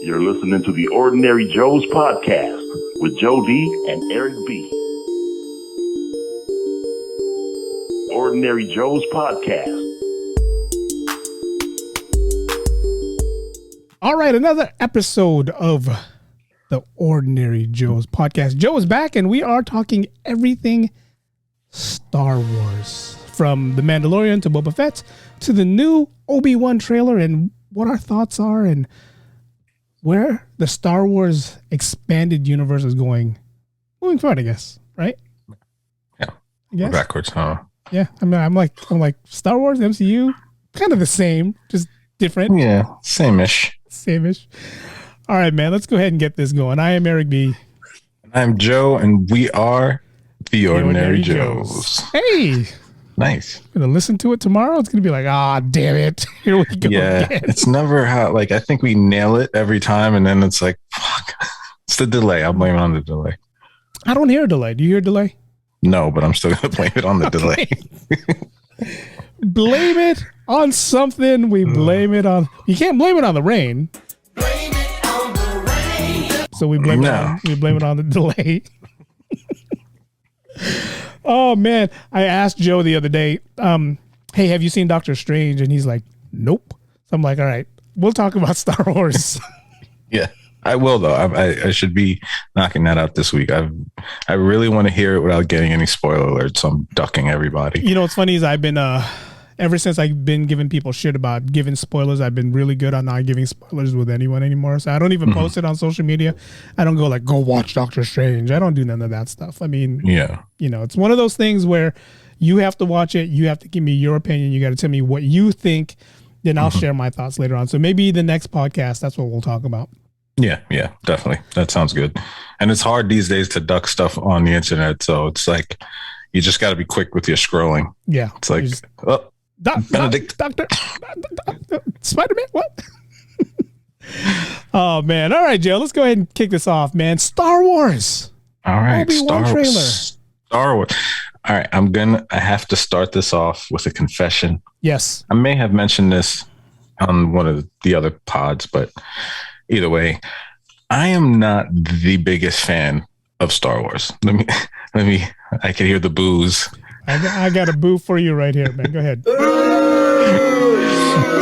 You're listening to the Ordinary Joe's podcast with Joe D and Eric B. Ordinary Joe's podcast. All right, another episode of the Ordinary Joe's podcast. Joe is back, and we are talking everything Star Wars, from The Mandalorian to Boba Fett to the new Obi Wan trailer, and what our thoughts are and where the Star Wars expanded universe is going moving forward, I guess, right? Yeah. I guess. Backwards, huh? Yeah. I'm like Star Wars, MCU, kind of the same, just different. Yeah, same-ish. Same-ish. All right, man, let's go ahead and get this going. I am Eric B. I'm Joe, and we are the Ordinary Joes. Hey. Nice. I'm going to listen to it tomorrow. It's going to be like, damn it. Here we go. Yeah, again. it's never how, like, I think we nail it every time, and then it's like, fuck. It's the delay. I'll blame it on the delay. I don't hear a delay. Do you hear a delay? No, but I'm still going to blame it on the delay. Blame it on something. We blame it on... You can't blame it on the rain. Blame it on the rain. So we blame it on the delay. Oh, man. I asked Joe the other day, hey, have you seen Doctor Strange? And he's like, nope. So I'm like, all right, we'll talk about Star Wars. Yeah, I will, though. I should be knocking that out this week. I really want to hear it without getting any spoiler alerts, so I'm ducking everybody. You know, what's funny is I've been... ever since I've been giving people shit about giving spoilers, I've been really good on not giving spoilers with anyone anymore. So I don't even post it on social media. I don't go like, go watch Doctor Strange. I don't do none of that stuff. I mean, yeah, you know, it's one of those things where you have to watch it. You have to give me your opinion. You got to tell me what you think. Then I'll share my thoughts later on. So maybe the next podcast, that's what we'll talk about. Yeah, definitely. That sounds good. And it's hard these days to duck stuff on the internet. So it's like, you just got to be quick with your scrolling. Yeah. It's like, Benedict. Doctor, Spider-Man, what? Oh, man. All right, Joe, let's go ahead and kick this off, man. Star Wars. All right. Obi Wan trailer. Star Wars. All right. I have to start this off with a confession. Yes. I may have mentioned this on one of the other pods, but either way, I am not the biggest fan of Star Wars. Let me, I can hear the boos. I got a boo for you right here, man. Go ahead.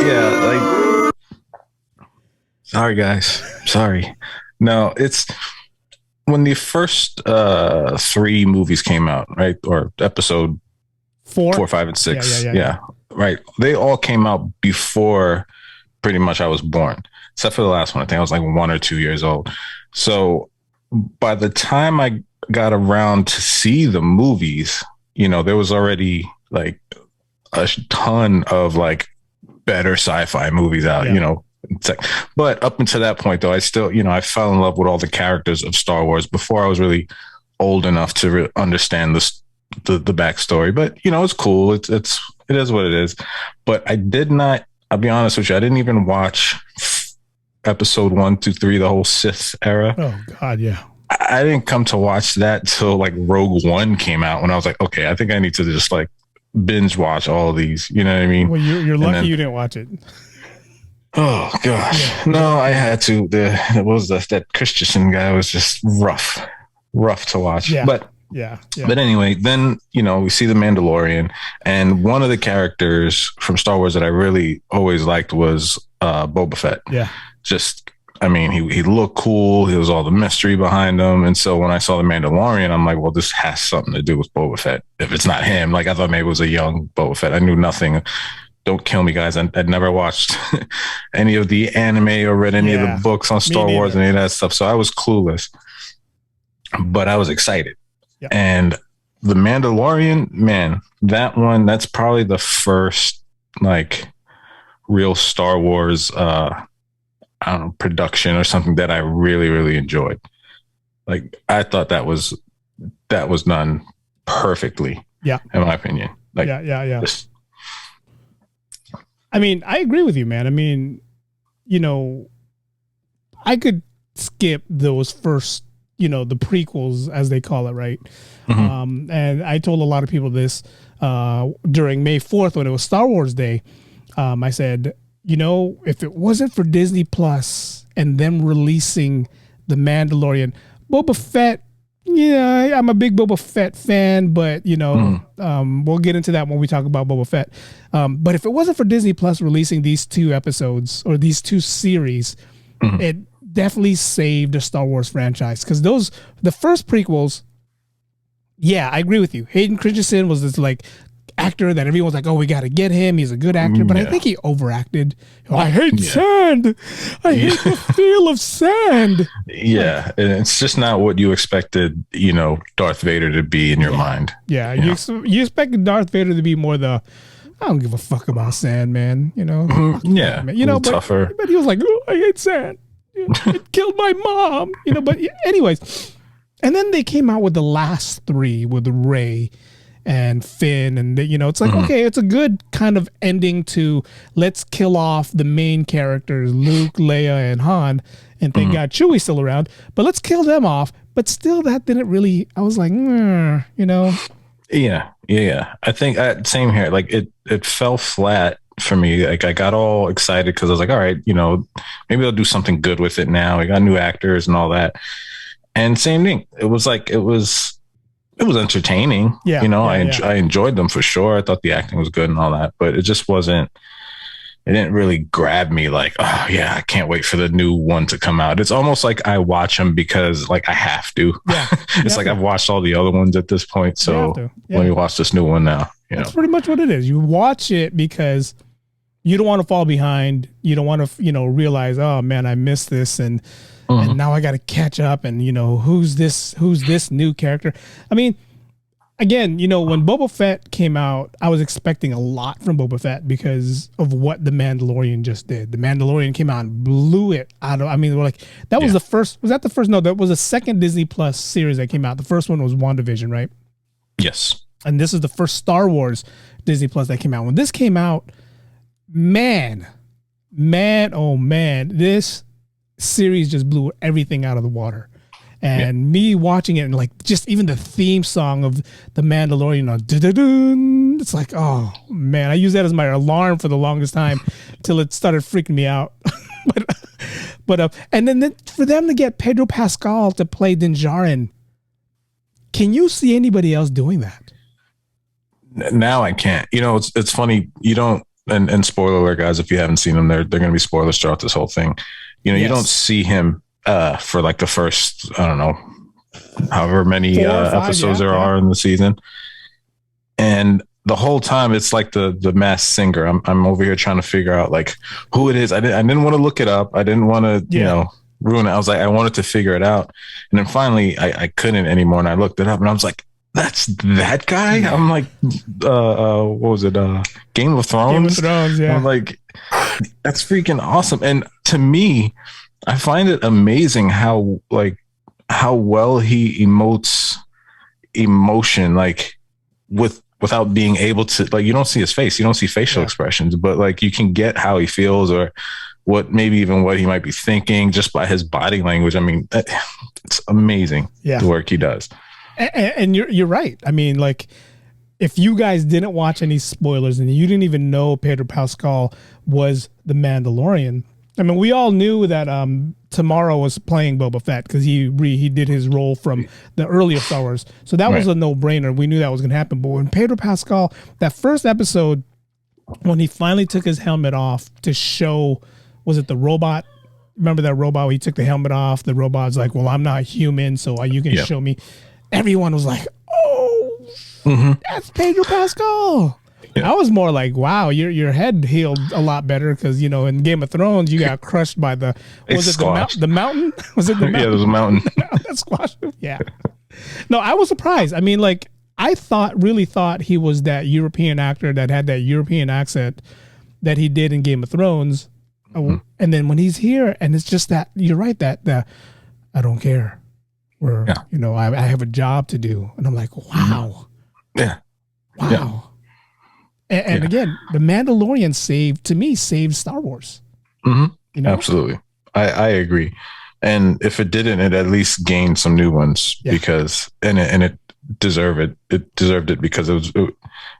Yeah, like, sorry, guys. Sorry. No, it's when the first 3 movies came out, right? Or episode 4, 5, and 6. Yeah, right. They all came out before pretty much I was born, except for the last one. I think I was like 1 or 2 years old. So by the time I got around to see the movies, you know, there was already like a ton of like better sci-fi movies out, you know. But up until that point, though, I still, you know, I fell in love with all the characters of Star Wars before I was really old enough to understand the backstory. But, you know, it's cool. It is what it is. But I did not, I'll be honest with you, I didn't even watch episode 1 through 3, the whole Sith era. Oh, God, yeah. I didn't come to watch that till like Rogue One came out, when I was like, okay, I think I need to just like binge watch all of these. You know what I mean? Well, you're lucky you didn't watch it. Oh gosh, yeah. No, I had to. What was that Christensen guy was just rough to watch. Yeah. But anyway, then, you know, we see the Mandalorian, and one of the characters from Star Wars that I really always liked was Boba Fett. Yeah. Just, I mean, he looked cool. There was all the mystery behind him. And so when I saw the Mandalorian, I'm like, well, this has something to do with Boba Fett. If it's not him, like I thought maybe it was a young Boba Fett. I knew nothing. Don't kill me, guys. I'd never watched any of the anime or read any of the books on Star Wars and any of that stuff. So I was clueless, but I was excited. Yep. And the Mandalorian, man, that's probably the first like real Star Wars, I don't know, production or something that I really, really enjoyed. Like, I thought that was done perfectly. Yeah. In my opinion. Like, yeah. I mean, I agree with you, man. I mean, you know, I could skip those first, you know, the prequels as they call it, right? Mm-hmm. And I told a lot of people this during May 4th when it was Star Wars Day. I said, you know, if it wasn't for Disney Plus and them releasing the Mandalorian. Boba Fett, yeah, I'm a big Boba Fett fan, but we'll get into that when we talk about Boba Fett. But if it wasn't for Disney Plus releasing these 2 episodes or these 2 series, it definitely saved the Star Wars franchise, because the first prequels, yeah, I agree with you. Hayden Christensen was this like actor that everyone's like, oh, we got to get him. He's a good actor, but I think he overacted. I hate sand. I hate the feel of sand. Yeah, and it's just not what you expected, Darth Vader to be in your mind. Yeah, you expected Darth Vader to be more the, I don't give a fuck about sand, man. Yeah, man. tougher. But he was like, oh, I hate sand. It killed my mom. But anyways, and then they came out with the last 3 with Rey and Finn, and it's like, okay, it's a good kind of ending to let's kill off the main characters, Luke, Leia, and Han, and thank God Chewie's still around, but let's kill them off. But still, that didn't really, I was like, Yeah. I think same here. Like it fell flat for me. Like I got all excited because I was like, all right, maybe they'll do something good with it now. We got new actors and all that. And same thing. It was entertaining. Yeah. I enjoyed them for sure. I thought the acting was good and all that, but it just wasn't, it didn't really grab me like, oh yeah, I can't wait for the new one to come out. It's almost like I watch them because like I have to. Yeah, it's like I've watched all the other ones at this point. So let me watch this new one now. That's pretty much what it is. You watch it because you don't want to fall behind. You don't want to, realize, oh man, I missed this. And now I got to catch up, and who's this new character? I mean, again, when Boba Fett came out, I was expecting a lot from Boba Fett because of what the Mandalorian just did. The Mandalorian came out and blew it out of. I mean, we're like, that was the first. Was that the first? No, that was the second Disney Plus series that came out. The first one was WandaVision, right? Yes. And this is the first Star Wars Disney Plus that came out. When this came out, man, oh man, this series just blew everything out of the water. And me watching it, and like just even the theme song of the Mandalorian, it's like, oh man, I use that as my alarm for the longest time till it started freaking me out. but and then for them to get Pedro Pascal to play Din Djarin, can you see anybody else doing that? Now I can't. It's funny. You don't. And spoiler alert, guys, if you haven't seen them, they're going to be spoilers throughout this whole thing. You don't see him for like the first, I don't know, however many 4 or 5 episodes there are in the season. And the whole time it's like the Masked Singer. I'm over here trying to figure out like who it is. I didn't want to look it up. I didn't want to, ruin it. I was like, I wanted to figure it out. And then finally I couldn't anymore. And I looked it up and I was like, that's that guy? I'm like, what was it? Game of Thrones? Game of Thrones, yeah. I'm like, that's freaking awesome. And to me, I find it amazing how well he emotes emotion, like without being able to, like, you don't see his face, you don't see facial expressions, but like you can get how he feels or maybe even what he might be thinking just by his body language. I mean, it's amazing the work he does. And you're right. I mean, like, if you guys didn't watch any spoilers and you didn't even know Pedro Pascal was the Mandalorian, I mean, we all knew that Tomorrow was playing Boba Fett because he did his role from the earlier Star Wars. So that was a no-brainer. We knew that was going to happen. But when Pedro Pascal, that first episode, when he finally took his helmet off to show, was it the robot? Remember that robot where he took the helmet off? The robot's like, well, I'm not human, so you can show me. Everyone was like, oh, that's Pedro Pascal. I was more like, wow, your head healed a lot better because, in Game of Thrones, you got crushed by the mountain? Was it the mountain? Yeah, there was a mountain. That squashed him. Yeah. No, I was surprised. I mean, like, I really thought he was that European actor that had that European accent that he did in Game of Thrones. And then when he's here, and it's just that, you're right, that I don't care. Where, I have a job to do. And I'm like, wow. Yeah. Wow. Yeah. And again, the Mandalorian saved Star Wars. Absolutely. I agree. And if it didn't, it at least gained some new ones because, and it deserved it. It deserved it because it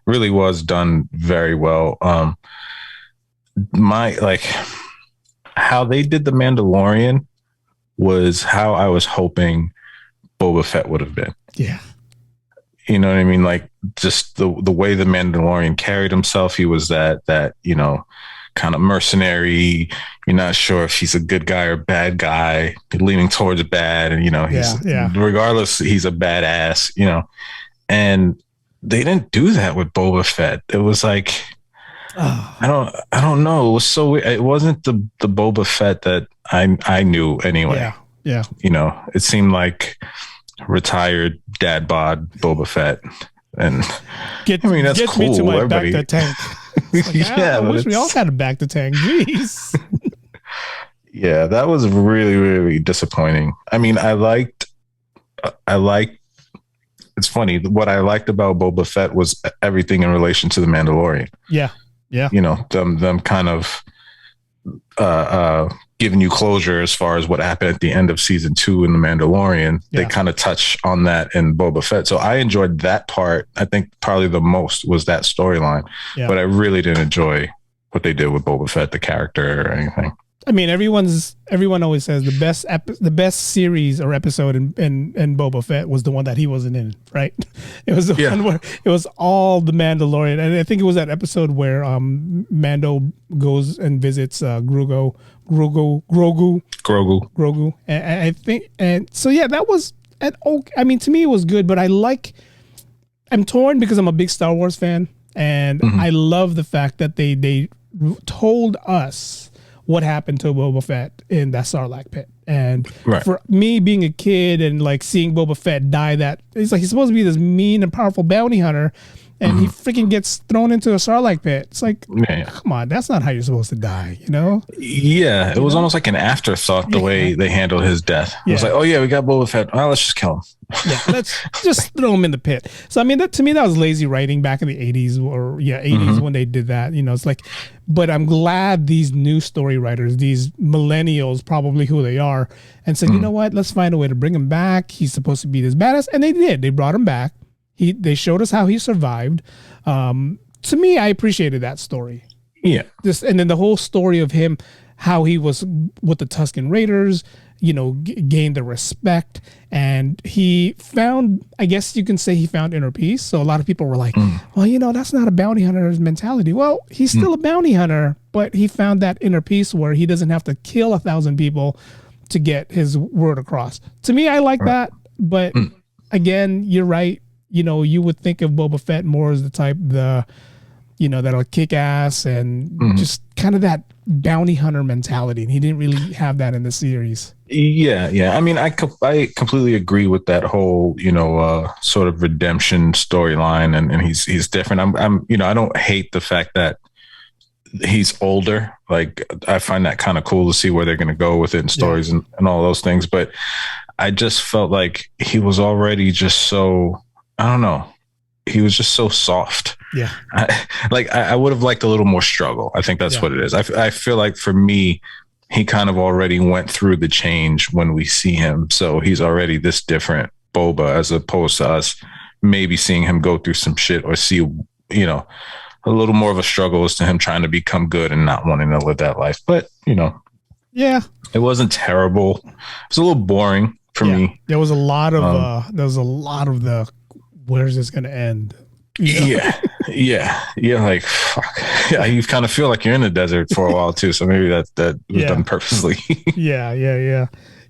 really was done very well. how they did the Mandalorian was how I was hoping Boba Fett would have been. Yeah. You know what I mean? Like just the way the Mandalorian carried himself. He was that, kind of mercenary. You're not sure if he's a good guy or bad guy. You're leaning towards bad. And, regardless, he's a badass, and they didn't do that with Boba Fett. It was like, I don't know. It was so weird. It wasn't the Boba Fett that I knew anyway. Yeah. It seemed like retired dad bod Boba Fett. And that's get cool. Me to my Everybody, back to tank. Like, I wish we all had a back to tank. Jeez. Yeah, that was really, really disappointing. I mean, I liked. It's funny. What I liked about Boba Fett was everything in relation to the Mandalorian. Yeah. Them kind of giving you closure as far as what happened at the end of season 2 in the Mandalorian. Yeah. They kind of touch on that in Boba Fett. So I enjoyed that part. I think probably the most was that storyline, but I really didn't enjoy what they did with Boba Fett, the character or anything. I mean, everyone always says the best series or episode in Boba Fett was the one that he wasn't in, right? It was the one where it was all the Mandalorian, and I think it was that episode where Mando goes and visits Grogu, and I think, and so yeah, that was I mean, to me it was good, but I'm torn because I'm a big Star Wars fan, and I love the fact that they told us what happened to Boba Fett in that Sarlacc pit. And for me being a kid and like seeing Boba Fett die, that it's like he's supposed to be this mean and powerful bounty hunter, and he freaking gets thrown into a Sarlacc pit. It's like, come on, that's not how you're supposed to die, Yeah, it was almost like an afterthought the way they handled his death. It was like, oh yeah, we got Boba Fett. Well, let's just kill him. Yeah, let's just throw him in the pit. So I mean, that to me, that was lazy writing back in the 80s or 80s when they did that. It's like, but I'm glad these new story writers, these millennials, probably who they are, and said, you know what, let's find a way to bring him back. He's supposed to be this badass, and they did. They brought him back. They showed us how he survived. To me, I appreciated that story. Yeah. And then the whole story of him, how he was with the Tusken Raiders, gained the respect, and he found, I guess you can say he found inner peace. So a lot of people were like, well, that's not a bounty hunter's mentality. Well, he's still a bounty hunter, but he found that inner peace where he doesn't have to kill 1,000 people to get his word across. To me, I like that. But again, you're right. You would think of Boba Fett more as the type, that'll kick ass and just kind of that bounty hunter mentality. And he didn't really have that in the series. Yeah. I mean, I completely agree with that whole, sort of redemption storyline, and he's different. I don't hate the fact that he's older. Like, I find that kind of cool to see where they're going to go with it in stories and all those things. But I just felt like he was already just so, I don't know. He was just so soft. Yeah. I would have liked a little more struggle. I think that's what it is. I feel like for me, he kind of already went through the change when we see him. So he's already this different Boba, as opposed to us maybe seeing him go through some shit or see, a little more of a struggle as to him trying to become good and not wanting to live that life. But, yeah, it wasn't terrible. It was a little boring for me. There was a lot of the, where's this going to end? Yeah. Like, fuck. Yeah, you kind of feel like you're in the desert for a while too. So maybe that was done purposely. Yeah.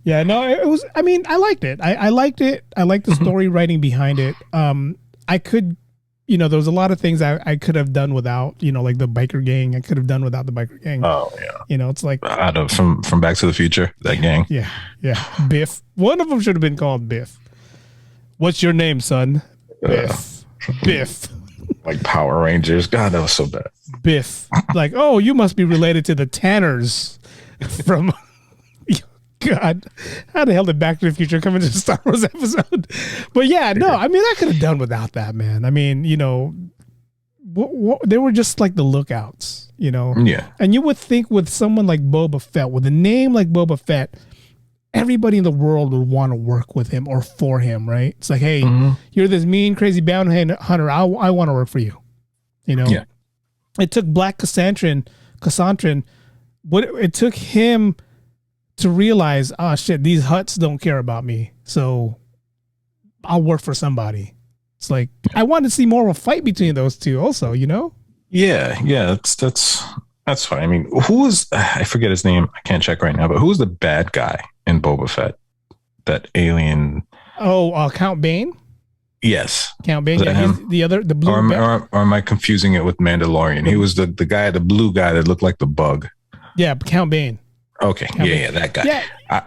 No, it was. I mean, I liked it. I liked it. I liked the story writing behind it. I could, there was a lot of things I could have done without. Like the biker gang. I could have done without the biker gang. Oh yeah. It's like from Back to the Future, that gang. Yeah. Biff. One of them should have been called Biff. What's your name, son? Biff. Like Power Rangers. God, that was so bad. Biff. Like, oh, you must be related to the Tanners from... God, how the hell did Back to the Future come into the Star Wars episode? But yeah, no, I mean, I could have done without that, man. I mean, they were just like the lookouts, Yeah. And you would think with someone like Boba Fett, with a name like Boba Fett, everybody in the world would want to work with him or for him, right? It's like, hey, you're this mean, crazy bounty hunter. I want to work for you. Yeah. It took Black Cassandran what it took him to realize, oh shit, these Hutts don't care about me, so I'll work for somebody. It's like I want to see more of a fight between those two, also. Yeah. That's fine. I mean, I forget his name. I can't check right now, but who's the bad guy in Boba Fett? That alien. Oh, Count Bane. Yes, Count Bane. Yeah, he's the blue. Or am I confusing it with Mandalorian? He was the guy, the blue guy that looked like the bug. Yeah, Count Bane. Okay, Count Bane. that guy. Yeah.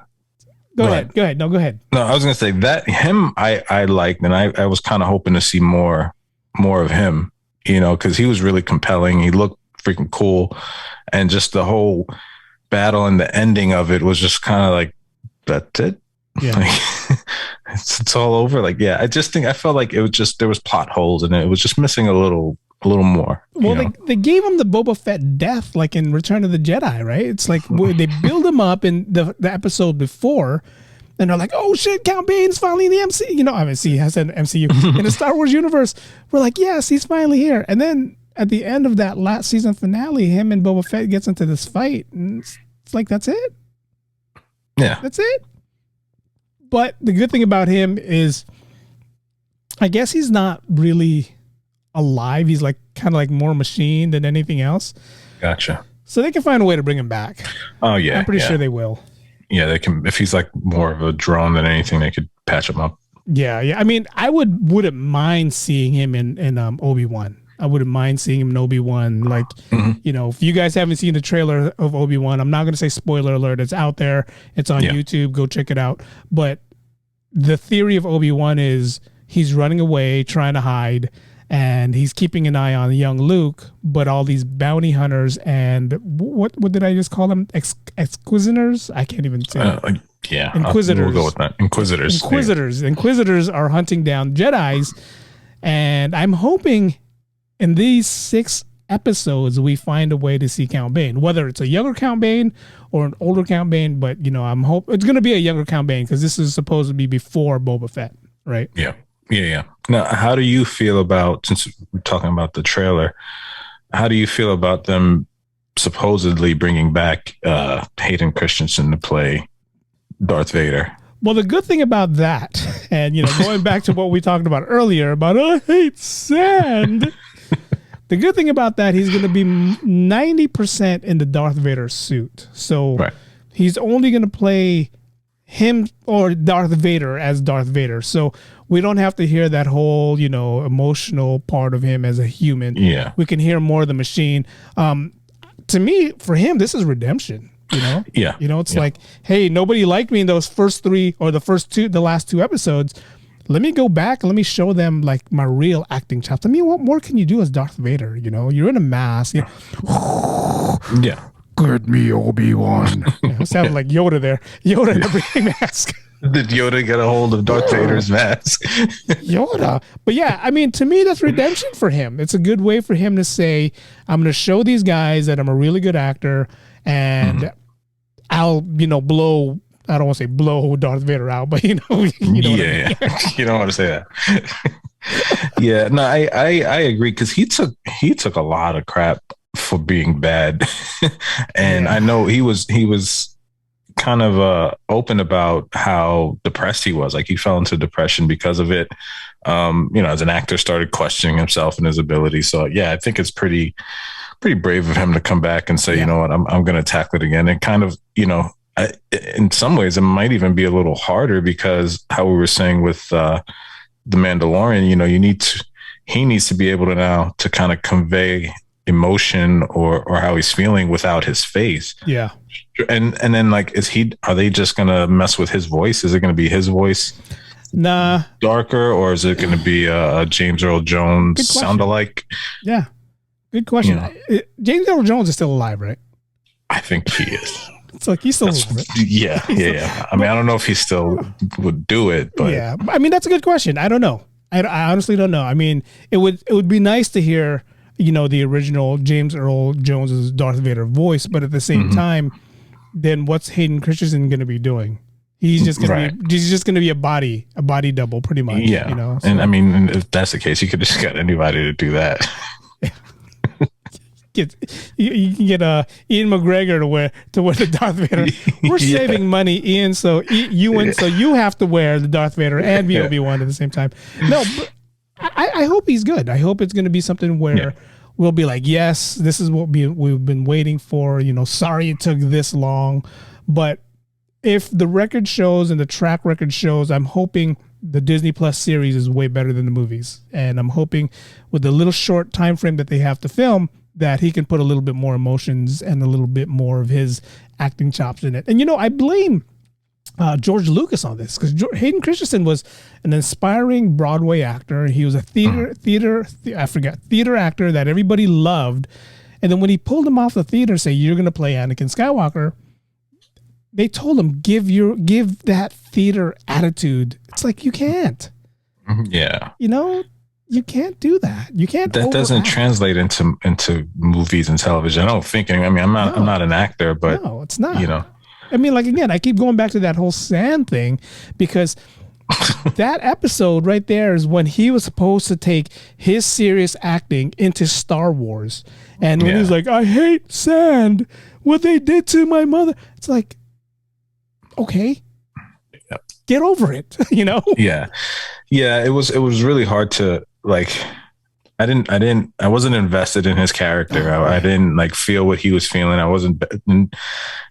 Go ahead. No, go ahead. No, I was gonna say that him I liked, and I was kind of hoping to see more of him. Because he was really compelling. He looked freaking cool, and just the whole battle and the ending of it was just kind of like, that's it. Yeah. Like, it's all over. Like, yeah, I felt like it was just, there was plot holes and it was just missing a little more. Well, they gave him the Boba Fett death, like in Return of the Jedi, right? It's like they build him up in the episode before, and they're like, oh shit, Count Bane's finally in the MCU. I said MCU. In the Star Wars universe. We're like, yes, he's finally here. And then at the end of that last season finale, him and Boba Fett gets into this fight, and it's like, that's it? Yeah. That's it? But the good thing about him is, I guess he's not really alive. He's like kind of like more machine than anything else. Gotcha. So they can find a way to bring him back. Oh yeah. I'm pretty sure they will. Yeah, they can. If he's like more of a drone than anything, they could patch him up. Yeah. I mean, I wouldn't mind seeing him in Obi Wan. I wouldn't mind seeing him in Obi Wan. Like, if you guys haven't seen the trailer of Obi Wan, I'm not going to say spoiler alert. It's out there. It's on YouTube. Go check it out. But the theory of Obi Wan is he's running away, trying to hide, and he's keeping an eye on young Luke. But all these bounty hunters and what did I just call them? Exquisitors? I can't even say. Yeah, Inquisitors. We'll go with that. Inquisitors are hunting down Jedis, and I'm hoping in these 6 episodes we find a way to see Count Bane, whether it's a younger Count Bane or an older Count Bane. But I'm hoping it's going to be a younger Count Bane because this is supposed to be before Boba Fett, right? Yeah. Now, how do you feel about, since we're talking about the trailer, how do you feel about them supposedly bringing back Hayden Christensen to play Darth Vader? Well, the good thing about that, and going back to what we talked about earlier about I hate sand. The good thing about that, he's going to be 90% in the Darth Vader suit. So he's only going to play him or Darth Vader as Darth Vader. So we don't have to hear that whole, emotional part of him as a human. Yeah. We can hear more of the machine. To me, for him, this is redemption. Yeah. It's like, hey, nobody liked me in those first 3 or the last 2 episodes. Let me go back and let me show them like my real acting chops. I mean, what more can you do as Darth Vader? You're in a mask. Yeah. Get me, Obi Wan. It sounded like Yoda there. Yoda in a breathing mask. Did Yoda get a hold of Darth Vader's mask? Yoda. But yeah, I mean, to me, that's redemption for him. It's a good way for him to say, I'm going to show these guys that I'm a really good actor, and I'll, blow. I don't want to say blow Darth Vader out, but you know what I mean? You don't want to say that. Yeah, no, I agree, because he took a lot of crap for being bad, and I know he was kind of open about how depressed he was. Like, he fell into depression because of it. As an actor, started questioning himself and his ability. So yeah, I think it's pretty brave of him to come back and say, you know what, I'm going to tackle it again, and kind of, in some ways, it might even be a little harder, because how we were saying with the Mandalorian, he needs to be able to now to kind of convey emotion or how he's feeling without his face. Yeah. And then, like, are they just going to mess with his voice? Is it going to be his voice? Nah. Darker, or is it going to be a James Earl Jones sound alike? Yeah. Good question. James Earl Jones is still alive, right? I think he is. It's like he's still alive. Yeah. I mean, I don't know if he still would do it, but yeah. I mean, that's a good question. I don't know. I honestly don't know. I mean, it would be nice to hear, the original James Earl Jones's Darth Vader voice, but at the same time, then what's Hayden Christensen going to be doing? He's just going to be a body double, pretty much. Yeah. And I mean, if that's the case, you could just get anybody to do that. you can get Ian McGregor to wear the Darth Vader. We're saving money, Ian. So so you have to wear the Darth Vader and be Obi-Wan at the same time. No, but I hope he's good. I hope it's going to be something where we'll be like, yes, this is what we've been waiting for. Sorry it took this long, but if the record shows and the track record shows, I'm hoping the Disney Plus series is way better than the movies. And I'm hoping with the little short time frame that they have to film that he can put a little bit more emotions and a little bit more of his acting chops in it. And, I blame George Lucas on this because Hayden Christensen was an inspiring Broadway actor. He was a theater actor that everybody loved. And then when he pulled him off the theater, say, you're going to play Anakin Skywalker, they told him, give that theater attitude. It's like, you can't. Yeah. You can't do that. You can't. That doesn't translate into movies and television. I don't think. I'm not an actor, but no, it's not. Again, I keep going back to that whole sand thing because that episode right there is when he was supposed to take his serious acting into Star Wars, and when he's like, "I hate sand. What they did to my mother." It's like, okay, get over it. Yeah. It was really hard to I wasn't invested in his character. I didn't feel what he was feeling. I wasn't.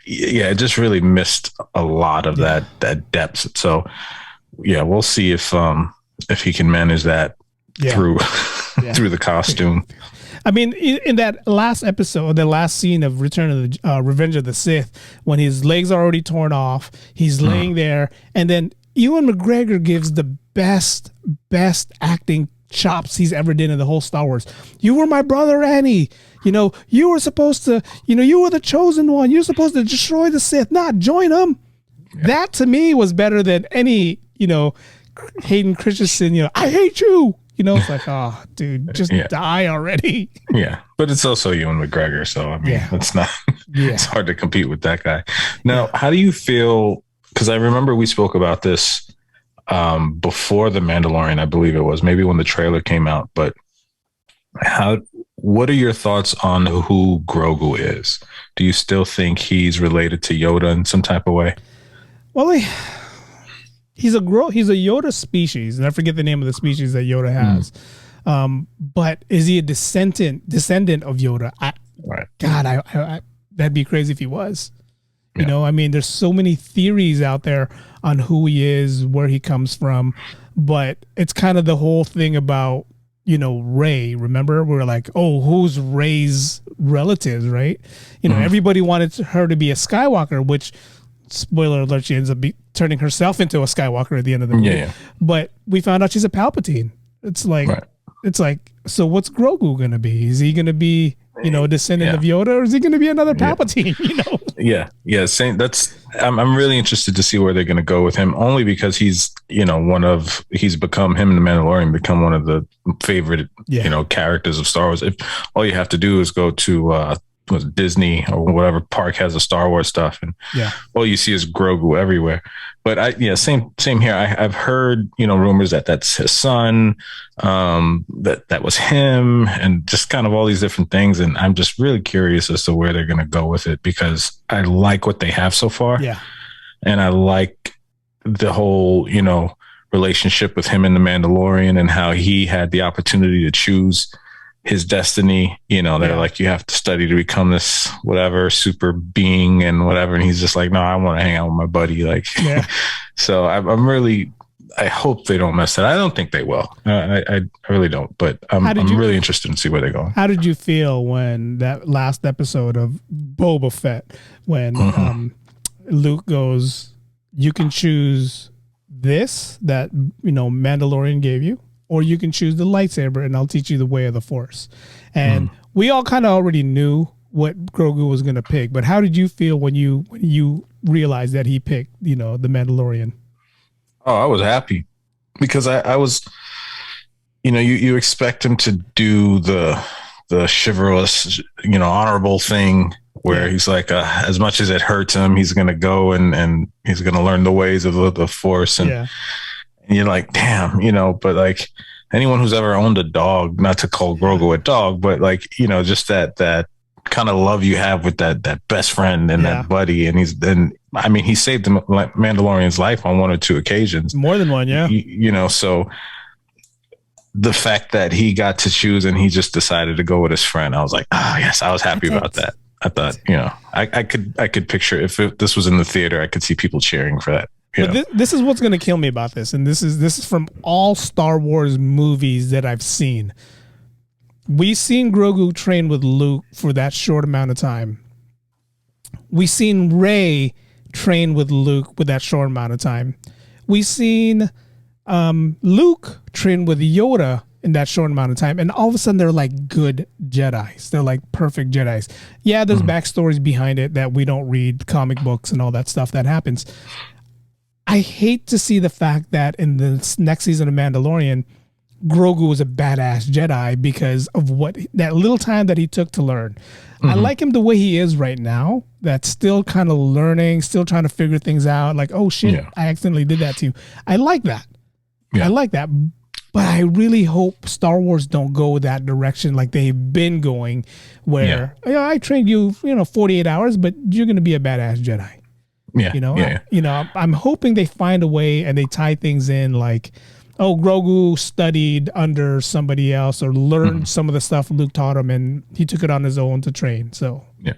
It just really missed a lot of that depth. So we'll see if he can manage that through through the costume. I mean, in that last episode, the last scene of Return of the Revenge of the Sith, when his legs are already torn off, he's laying there, and then Ewan McGregor gives the best acting chops he's ever did in the whole Star Wars. You were my brother, Annie. You were supposed to, you were the chosen one. You're supposed to destroy the Sith, not join them. Yeah. That to me was better than any, Hayden Christensen, I hate you. It's like, oh, dude, just die already. Yeah. But it's also Ewan McGregor. So, it's not, it's hard to compete with that guy. Now, how do you feel? Because I remember we spoke about this before The Mandalorian, I believe it was, maybe when the trailer came out. But what are your thoughts on who Grogu is? Do you still think he's related to Yoda in some type of way? Well, he's a Yoda species, and I forget the name of the species that Yoda has. But is he a descendant of Yoda? God, I that'd be crazy if he was. There's so many theories out there on who he is, where he comes from, but it's kind of the whole thing about, Rey. Remember, we were like, oh, who's Rey's relatives, right? Everybody wanted her to be a Skywalker, which, spoiler alert, she ends up turning herself into a Skywalker at the end of the movie. Yeah. But we found out she's a Palpatine. It's like, so what's Grogu going to be? Is he going to be, a descendant of Yoda, or is he going to be another Palpatine? Same. I'm really interested to see where they're going to go with him, only because he's, he's become, him and the Mandalorian become one of the favorite, characters of Star Wars. If all you have to do is go to, Disney or whatever park has the Star Wars stuff, and all you see is Grogu everywhere. But same here. I've heard rumors that that's his son, that was him, and just kind of all these different things. And I'm just really curious as to where they're going to go with it, because I like what they have so far. Yeah, and I like the whole relationship with him and the Mandalorian, and how he had the opportunity to choose his destiny. They're like, you have to study to become this whatever super being and whatever, and he's just like, no, I want to hang out with my buddy. So I hope they don't mess that. I don't think they will. I really don't, but I'm really interested in see where they're going. How did you feel when that last episode of Boba Fett, when Luke goes, you can choose this that Mandalorian gave you, or you can choose the lightsaber and I'll teach you the way of the Force. And we all kind of already knew what Grogu was going to pick, but how did you feel when you realized that he picked, the Mandalorian? Oh, I was happy, because I was, you expect him to do the chivalrous, honorable thing where he's like, as much as it hurts him, he's going to go and he's going to learn the ways of the Force. And you're like, damn, but like anyone who's ever owned a dog, not to call Grogu a dog, but like, just that kind of love you have with that best friend and that buddy. And he saved the Mandalorian's life on one or two occasions. More than one, yeah. So the fact that he got to choose and he just decided to go with his friend, I was like, yes, I was happy about that. I thought, I could picture if this was in the theater, I could see people cheering for that. But this is what's going to kill me about this. And this is from all Star Wars movies that I've seen. We've seen Grogu train with Luke for that short amount of time. We've seen Rey train with Luke with that short amount of time. We've seen Luke train with Yoda in that short amount of time. And all of a sudden, they're like good Jedis. They're like perfect Jedis. Yeah, there's backstories behind it that we don't read, comic books and all that stuff that happens. I hate to see the fact that in the next season of Mandalorian, Grogu was a badass Jedi because of that little time that he took to learn. I like him the way he is right now. That's still kind of learning, still trying to figure things out. Like, oh shit, I accidentally did that to you. I like that. Yeah. I like that. But I really hope Star Wars don't go that direction like they've been going, where I trained you, 48 hours, but you're going to be a badass Jedi. Yeah. I'm hoping they find a way and they tie things in like, oh, Grogu studied under somebody else or learned some of the stuff Luke taught him and he took it on his own to train. So, yeah.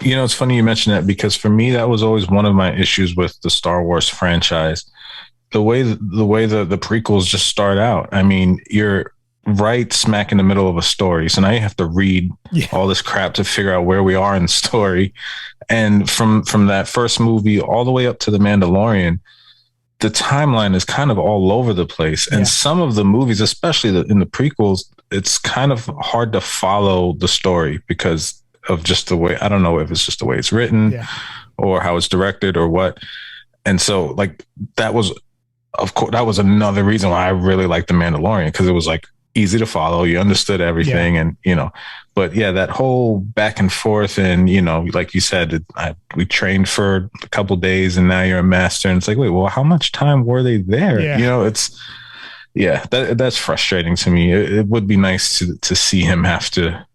It's funny you mentioned that because for me, that was always one of my issues with the Star Wars franchise. The way the prequels just start out. I mean, you're right smack in the middle of a story. So now you have to read all this crap to figure out where we are in the story. And from that first movie all the way up to The Mandalorian, the timeline is kind of all over the place. And some of the movies, especially in the prequels, it's kind of hard to follow the story because of just the way, I don't know if it's just the way it's written or how it's directed or what. And so like that was another reason why I really liked The Mandalorian, because it was like easy to follow. You understood everything. And, but that whole back and forth and, like you said, we trained for a couple days and now you're a master. And it's like, wait, well, how much time were they there? That's frustrating to me. It would be nice to see him have to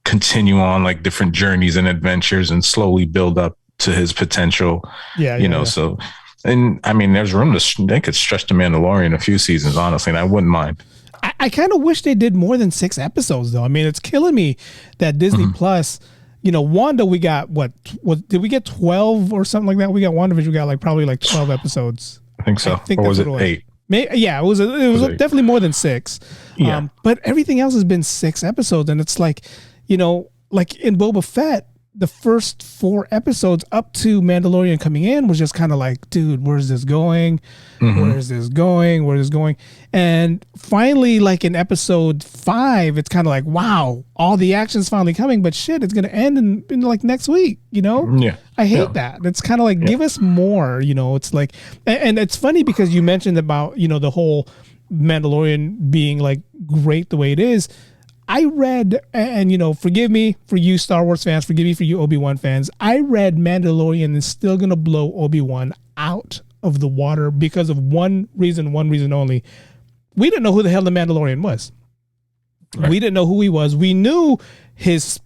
continue on like different journeys and adventures and slowly build up to his potential, so. And I mean, there's room they could stretch The Mandalorian a few seasons, honestly, and I wouldn't mind. I kind of wish they did more than 6 episodes, though. I mean, it's killing me that Disney Plus, Wanda, we got did we get 12 or something like that? We got WandaVision, we got probably 12 episodes. I think so. Or was it 8? It was definitely more than 6. Yeah. But everything else has been 6 episodes, and it's like in Boba Fett, the first 4 episodes up to Mandalorian coming in was just kind of like, dude, where's this going? Where's this going? Where's this going? And finally, in episode 5, it's kind of like, wow, all the action's finally coming, but shit, it's going to end in next week, Yeah. I hate that. It's kind of like, give us more, it's like, and it's funny because you mentioned about, the whole Mandalorian being great the way it is. I read, and forgive me for you Star Wars fans, forgive me for you Obi Wan fans. I read Mandalorian is still gonna blow Obi Wan out of the water because of one reason only. We didn't know who the hell the Mandalorian was. Right. We didn't know who he was. We knew his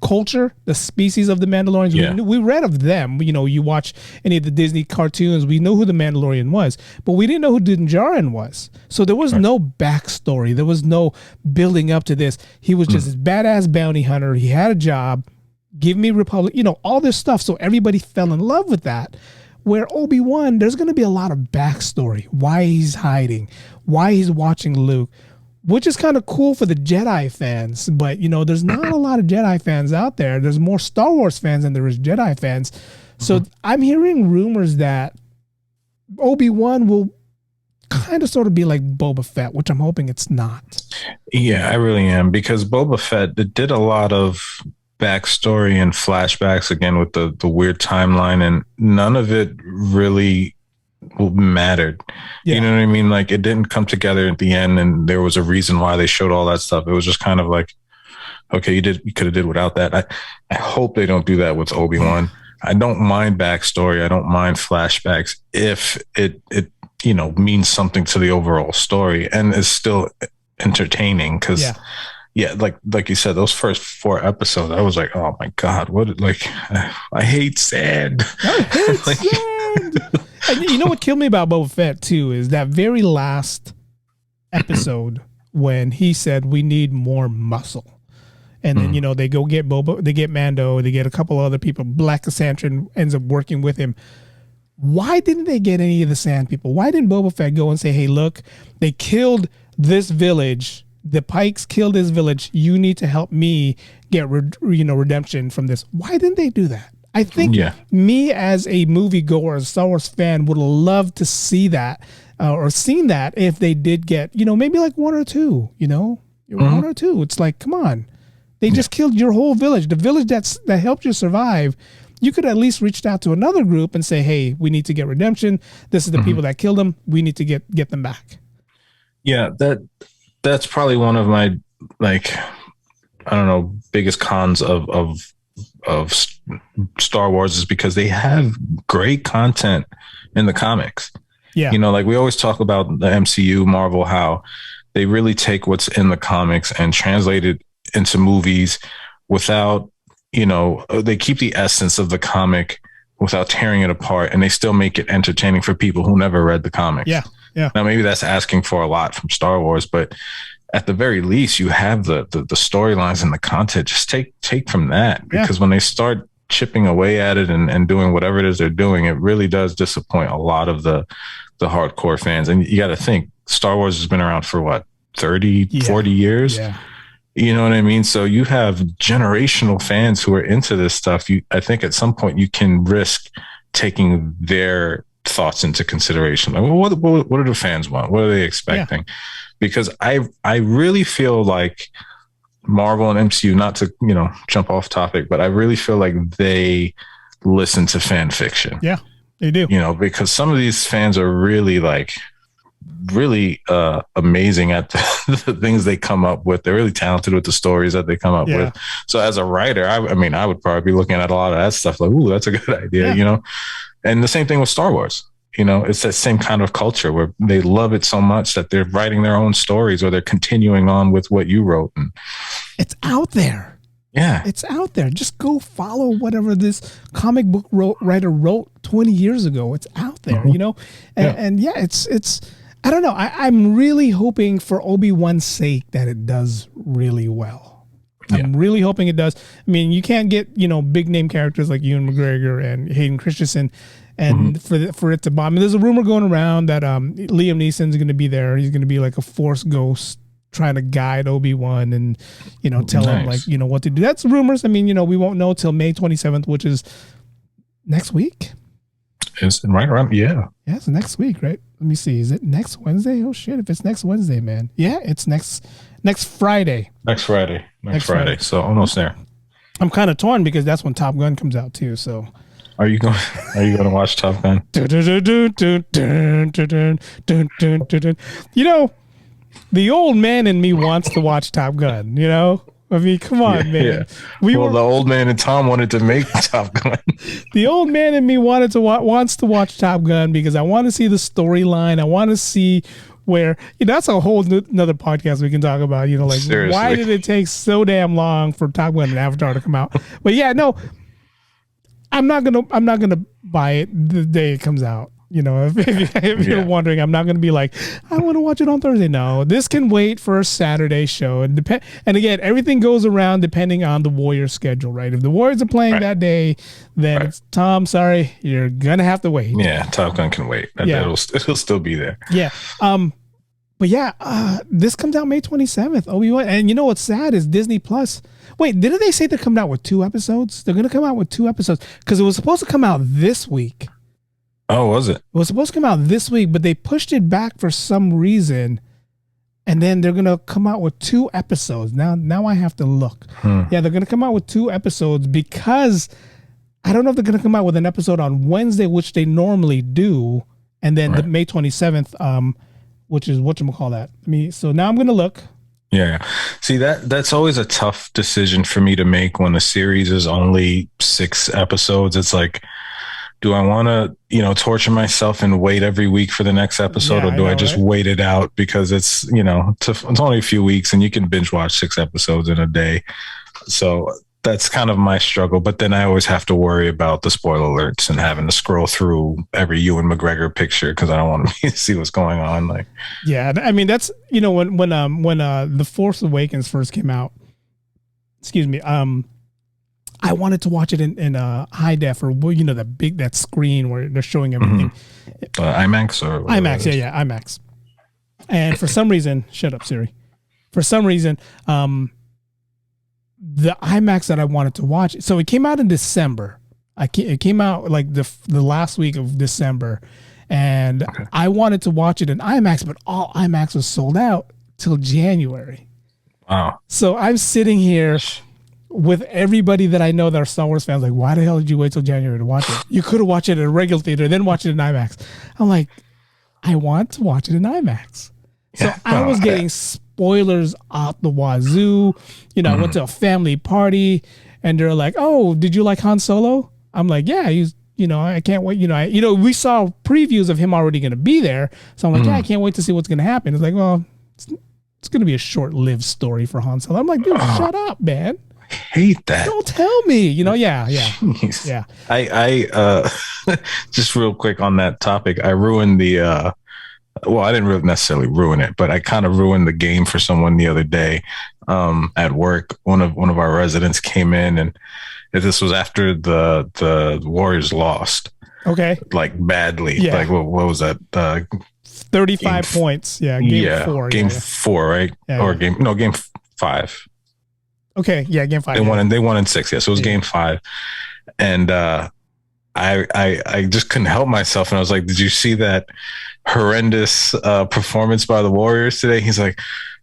culture, the species of the Mandalorians. Yeah. We read of them. You watch any of the Disney cartoons, we know who the Mandalorian was, but we didn't know who Din Djarin was. So there was no backstory. There was no building up to this. He was just this badass bounty hunter. He had a job. Give me Republic, all this stuff. So everybody fell in love with that. Where Obi-Wan, there's going to be a lot of backstory. Why he's hiding. Why he's watching Luke. Which is kind of cool for the Jedi fans, but there's not a lot of Jedi fans out there. There's more Star Wars fans than there is Jedi fans. So I'm hearing rumors that Obi-Wan will kind of sort of be like Boba Fett, which I'm hoping it's not. Yeah, I really am, because Boba Fett did a lot of backstory and flashbacks again with the weird timeline, and none of it really mattered. You know what I mean? It didn't come together at the end and there was a reason why they showed all that stuff. It was just kind of like, okay, you could have did without that. I hope they don't do that with Obi-Wan. I don't mind backstory. I don't mind flashbacks if it means something to the overall story and is still entertaining, because yeah, like you said, those first 4 episodes, I was like, oh my god, what? Like, I hate sand. I hate sand. And you know what killed me about Boba Fett too is that very last episode when he said we need more muscle, and then they go get Boba, they get Mando, they get a couple other people. Black Cassandra ends up working with him. Why didn't they get any of the sand people? Why didn't Boba Fett go and say, hey, look, they killed this village. The Pikes killed this village. You need to help me get redemption from this. Why didn't they do that? I think me as a moviegoer, a Star Wars fan, would have loved to see that or seen that if they did get, maybe like 1 or 2, 1 or 2. It's like, come on. They just killed your whole village. The village that helped you survive. You could at least reach out to another group and say, hey, we need to get redemption. This is the people that killed them. We need to get them back. Yeah, that's probably one of my, like, I don't know, biggest cons of Star Wars is because they have great content in the comics. Yeah. Like we always talk about the MCU, Marvel, how they really take what's in the comics and translate it into movies without, they keep the essence of the comic without tearing it apart, and they still make it entertaining for people who never read the comics. Yeah. Yeah. Now, maybe that's asking for a lot from Star Wars, but at the very least, you have the storylines and the content. Just take from that, because when they start chipping away at it and doing whatever it is they're doing, it really does disappoint a lot of the hardcore fans. And you got to think, Star Wars has been around for what, 30, 40 years? Yeah. You know what I mean? So you have generational fans who are into this stuff. I think at some point you can risk taking their thoughts into consideration. Like, well, what do the fans want? What are they expecting? Yeah. Because I really feel like Marvel and MCU, not to, jump off topic, but I really feel like they listen to fan fiction. Yeah, they do. Because some of these fans are really amazing at the things they come up with. They're really talented with the stories that they come up with. So as a writer, I would probably be looking at a lot of that stuff like, ooh, that's a good idea, And the same thing with Star Wars. It's that same kind of culture where they love it so much that they're writing their own stories or they're continuing on with what you wrote. And it's out there. Yeah. It's out there. Just go follow whatever this comic book writer wrote 20 years ago. It's out there, And it's I don't know. I'm really hoping for Obi Wan's sake that it does really well. I'm really hoping it does. I mean, you can't get, big name characters like Ewan McGregor and Hayden Christensen and for it to bomb. I mean, there's a rumor going around that Liam Neeson's going to be there. He's going to be like a Force ghost trying to guide Obi-Wan and, tell him what to do. That's rumors. I mean, we won't know till May 27th, which is next week. It's right around. Yeah. Yeah, it's next week, right? Let me see. Is it next Wednesday? Oh shit! If it's next Wednesday, man. Yeah, it's next Friday. Next Friday. So almost there. I'm kind of torn because that's when Top Gun comes out too. So. Are you going to watch Top Gun? The old man in me wants to watch Top Gun. I mean, come on, man. Yeah. The old man and Tom wanted to make Top Gun. The old man in me wants to watch Top Gun because I want to see the storyline. I want to see where that's a whole another podcast we can talk about. Seriously. Why did it take so damn long for Top Gun and Avatar to come out? But yeah, no, I'm not gonna buy it the day it comes out. If you're wondering, I'm not going to be like, I want to watch it on Thursday. No, this can wait for a Saturday show. And again, everything goes around depending on the Warriors schedule, right? If the Warriors are playing that day, then it's Tom, sorry, you're going to have to wait. Yeah, Top Gun can wait. It'll still be there. Yeah. But yeah, this comes out May 27th. Obi Wan. And you know what's sad is Disney Plus. Wait, didn't they say they're coming out with 2 episodes? They're going to come out with 2 episodes because it was supposed to come out this week. Oh, was it? It was supposed to come out this week, but they pushed it back for some reason. And then they're going to come out with 2 episodes. Now I have to look. Yeah, they're going to come out with 2 episodes because I don't know if they're going to come out with an episode on Wednesday, which they normally do. And then the May 27th, which is whatchamacallit. So now I'm going to look. Yeah. See, that's always a tough decision for me to make when a series is only 6 episodes. It's like, do I want to, torture myself and wait every week for the next episode, or do I just wait it out because it's, it's only a few weeks and you can binge watch 6 episodes in a day. So that's kind of my struggle. But then I always have to worry about the spoiler alerts and having to scroll through every Ewan McGregor picture because I don't want to see what's going on. Like, yeah, I mean, that's, when The Force Awakens first came out, excuse me, I wanted to watch it in high def, or that screen where they're showing everything. IMAX or IMAX, yeah, IMAX. And for some reason, shut up, Siri. For some reason, the IMAX that I wanted to watch, so it came out in December. It came out like the last week of December, and I wanted to watch it in IMAX, but all IMAX was sold out till January. Wow! So I'm sitting here with everybody that I know that are Star Wars fans, like, why the hell did you wait till January to watch it? You could have watched it at a regular theater, then watch it in IMAX. I'm like, I want to watch it in IMAX. So I was getting spoilers out the wazoo. I went to a family party and they're like, oh, did you like Han Solo? I'm like, yeah, I can't wait. We saw previews of him already going to be there. So I'm like, yeah, I can't wait to see what's going to happen. It's like, well, it's going to be a short-lived story for Han Solo. I'm like, dude, shut up, man. Hate that. Don't tell me. Yeah. I just real quick on that topic, I ruined the I didn't really necessarily ruin it, but I kind of ruined the game for someone the other day at work. One of our residents came in, and this was after the Warriors lost. Okay. Like badly. Yeah. Like what was that? 35 points. Yeah. Game 4. Game 4, right? Yeah, or game 5. Okay, yeah, game 5. They won in 6, yeah. So it was game 5, and I just couldn't help myself, and I was like, "Did you see that horrendous performance by the Warriors today?" He's like,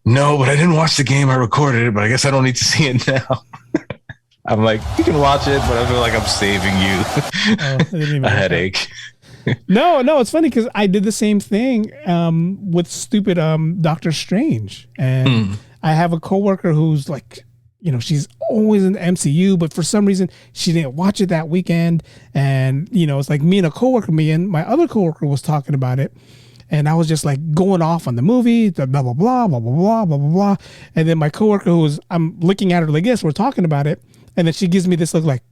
"No, but I didn't watch the game. I recorded it, but I guess I don't need to see it now." I'm like, "You can watch it, but I feel like I'm saving you a headache." No, it's funny because I did the same thing with stupid Doctor Strange, and I have a coworker who's like, she's always in the MCU, but for some reason she didn't watch it that weekend. And, it's like me and my other coworker was talking about it. And I was just like going off on the movie, blah, blah, blah, blah, blah, blah, blah, blah, blah. And then my coworker I'm looking at her like this, we're talking about it. And then she gives me this look like,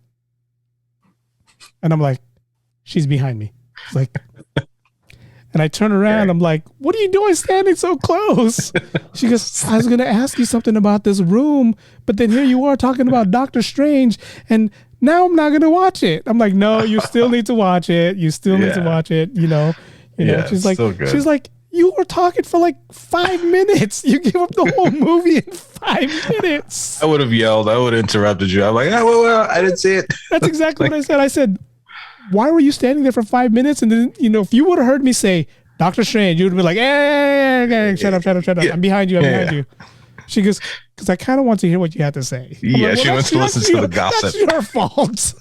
and I'm like, she's behind me. It's like, and I turn around, I'm like, what are you doing standing so close? She goes, I was going to ask you something about this room, but then here you are talking about Doctor Strange, and now I'm not going to watch it. I'm like, no, you still need to watch it. You still need to watch it, She's like, so you were talking for like 5 minutes. You gave up the whole movie in 5 minutes. I would have yelled. I would have interrupted you. I'm like, well, I didn't see it. That's exactly what I said. I said, why were you standing there for 5 minutes? And then, if you would have heard me say Doctor Strange, you would have been like, hey, shut up. Yeah. I'm behind you. She goes, because I kind of want to hear what you have to say. Like, she wants to listen to the gossip. That's your fault.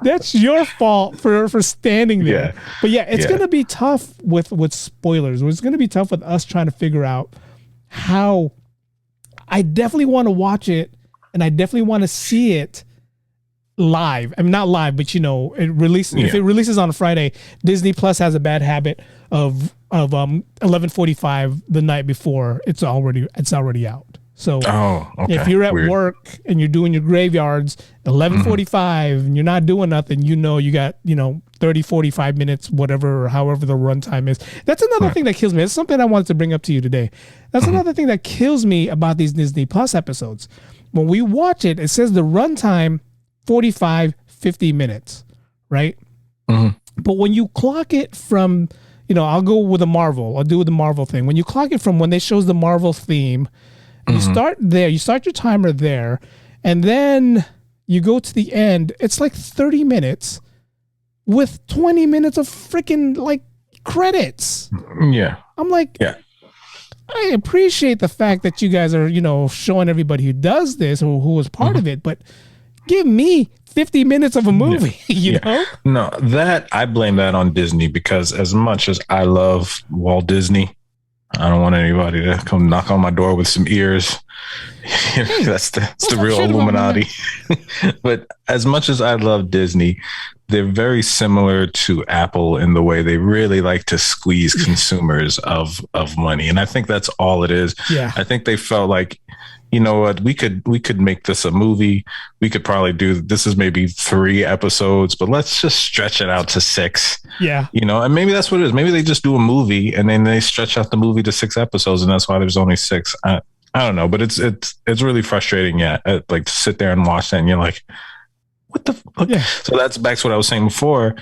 That's your fault for standing there. Yeah. But it's going to be tough with spoilers. It's going to be tough with us trying to figure out how. I definitely want to watch it, and I definitely want to see it live. I mean, not live, but it releases. If it releases on a Friday, Disney Plus has a bad habit of 11:45 the night before it's already out. So if you're at work and you're doing your graveyards 11:45 and you're not doing nothing, you got 30, 45 minutes, whatever, or however the runtime is. That's another thing that kills me. It's something I wanted to bring up to you today. That's another thing that kills me about these Disney Plus episodes. When we watch it, it says the runtime 45, 50 minutes, right? But when you clock it from, I'll go with a Marvel. I'll do the Marvel thing. When you clock it from when they shows the Marvel theme, you start there. You start your timer there, and then you go to the end. It's like 30 minutes with 20 minutes of freaking like credits. Yeah. I'm like, I appreciate the fact that you guys are, showing everybody who does this or who was part of it, but give me 50 minutes of a movie, you know? No, I blame that on Disney, because as much as I love Walt Disney, I don't want anybody to come knock on my door with some ears. That's the real Illuminati. But as much as I love Disney, they're very similar to Apple in the way they really like to squeeze consumers of money. And I think that's all it is. Yeah. I think they felt like, you know what, we could make this a movie. We could probably do, this is maybe 3 episodes, but let's just stretch it out to 6. Yeah. You know, and maybe that's what it is. Maybe they just do a movie and then they stretch out the movie to 6 episodes, and that's why there's only 6. I don't know, but it's really frustrating. Yeah. Like to sit there and watch that and you're like, what the fuck? Yeah. So that's back to what I was saying before.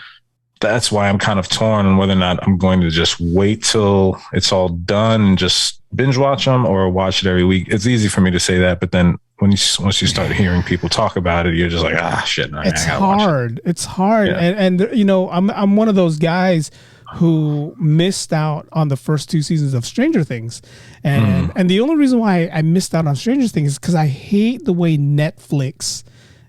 That's why I'm kind of torn on whether or not I'm going to just wait till it's all done and just binge watch them or watch it every week. It's easy for me to say that, but then once you start hearing people talk about it, you're just like, shit. It's hard. It's hard. Yeah. And you know, I'm one of those guys who missed out on the first 2 seasons of Stranger Things. And the only reason why I missed out on Stranger Things is because I hate the way Netflix,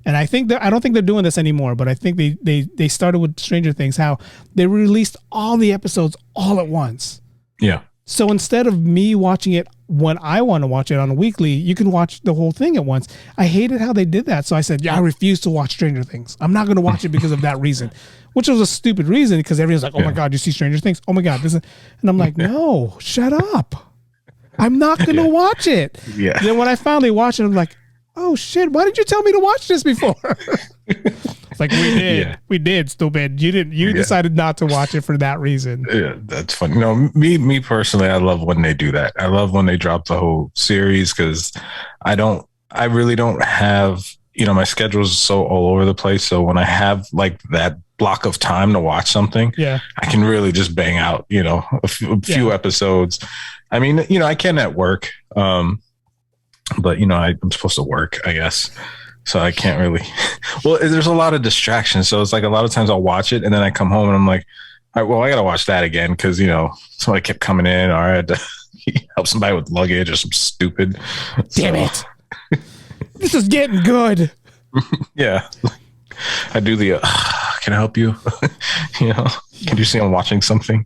and I don't think they're doing this anymore, but I think they started with Stranger Things, how they released all the episodes all at once. Yeah. So instead of me watching it when I want to watch it on a weekly, you can watch the whole thing at once. I hated how they did that. So I said, I refuse to watch Stranger Things. I'm not going to watch it because of that reason, which was a stupid reason because everyone's like, oh my God, you see Stranger Things? Oh my God. And I'm like, no, shut up. I'm not going to watch it. Yeah. Then when I finally watched it, I'm like, oh shit, why did you tell me to watch this before? It's like, we did, stupid. You decided not to watch it for that reason. Yeah, that's funny. You know, me personally, I love when they do that. I love when they drop the whole series because I really don't have, you know, my schedule is so all over the place. So when I have like that block of time to watch something, I can really just bang out, you know, a few episodes. I mean, you know, I can at work, but you know, I'm supposed to work, I guess. So I can't really, well, there's a lot of distractions. So it's like a lot of times I'll watch it and then I come home and I'm like, all right, well, I got to watch that again. Cause you know, somebody kept coming in or I had to help somebody with luggage or some stupid. Damn it. This is getting good. Yeah. I do the, can I help you? You know, can you see I'm watching something?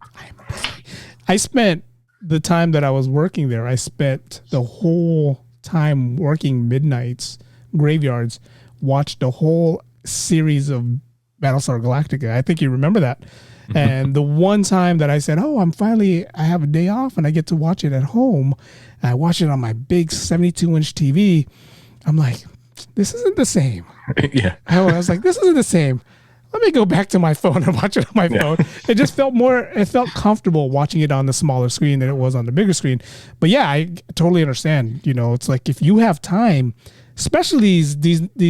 I spent the time that I was working there. I spent the whole time working midnights, graveyards, watched the whole series of Battlestar Galactica. I think you remember that. And the one time that I said, I have a day off and I get to watch it at home. And I watch it on my big 72-inch TV. I'm like, this isn't the same. Yeah. I was like, this isn't the same. Let me go back to my phone and watch it on my phone. It just felt comfortable watching it on the smaller screen than it was on the bigger screen. But yeah, I totally understand. You know, it's like if you have time, especially these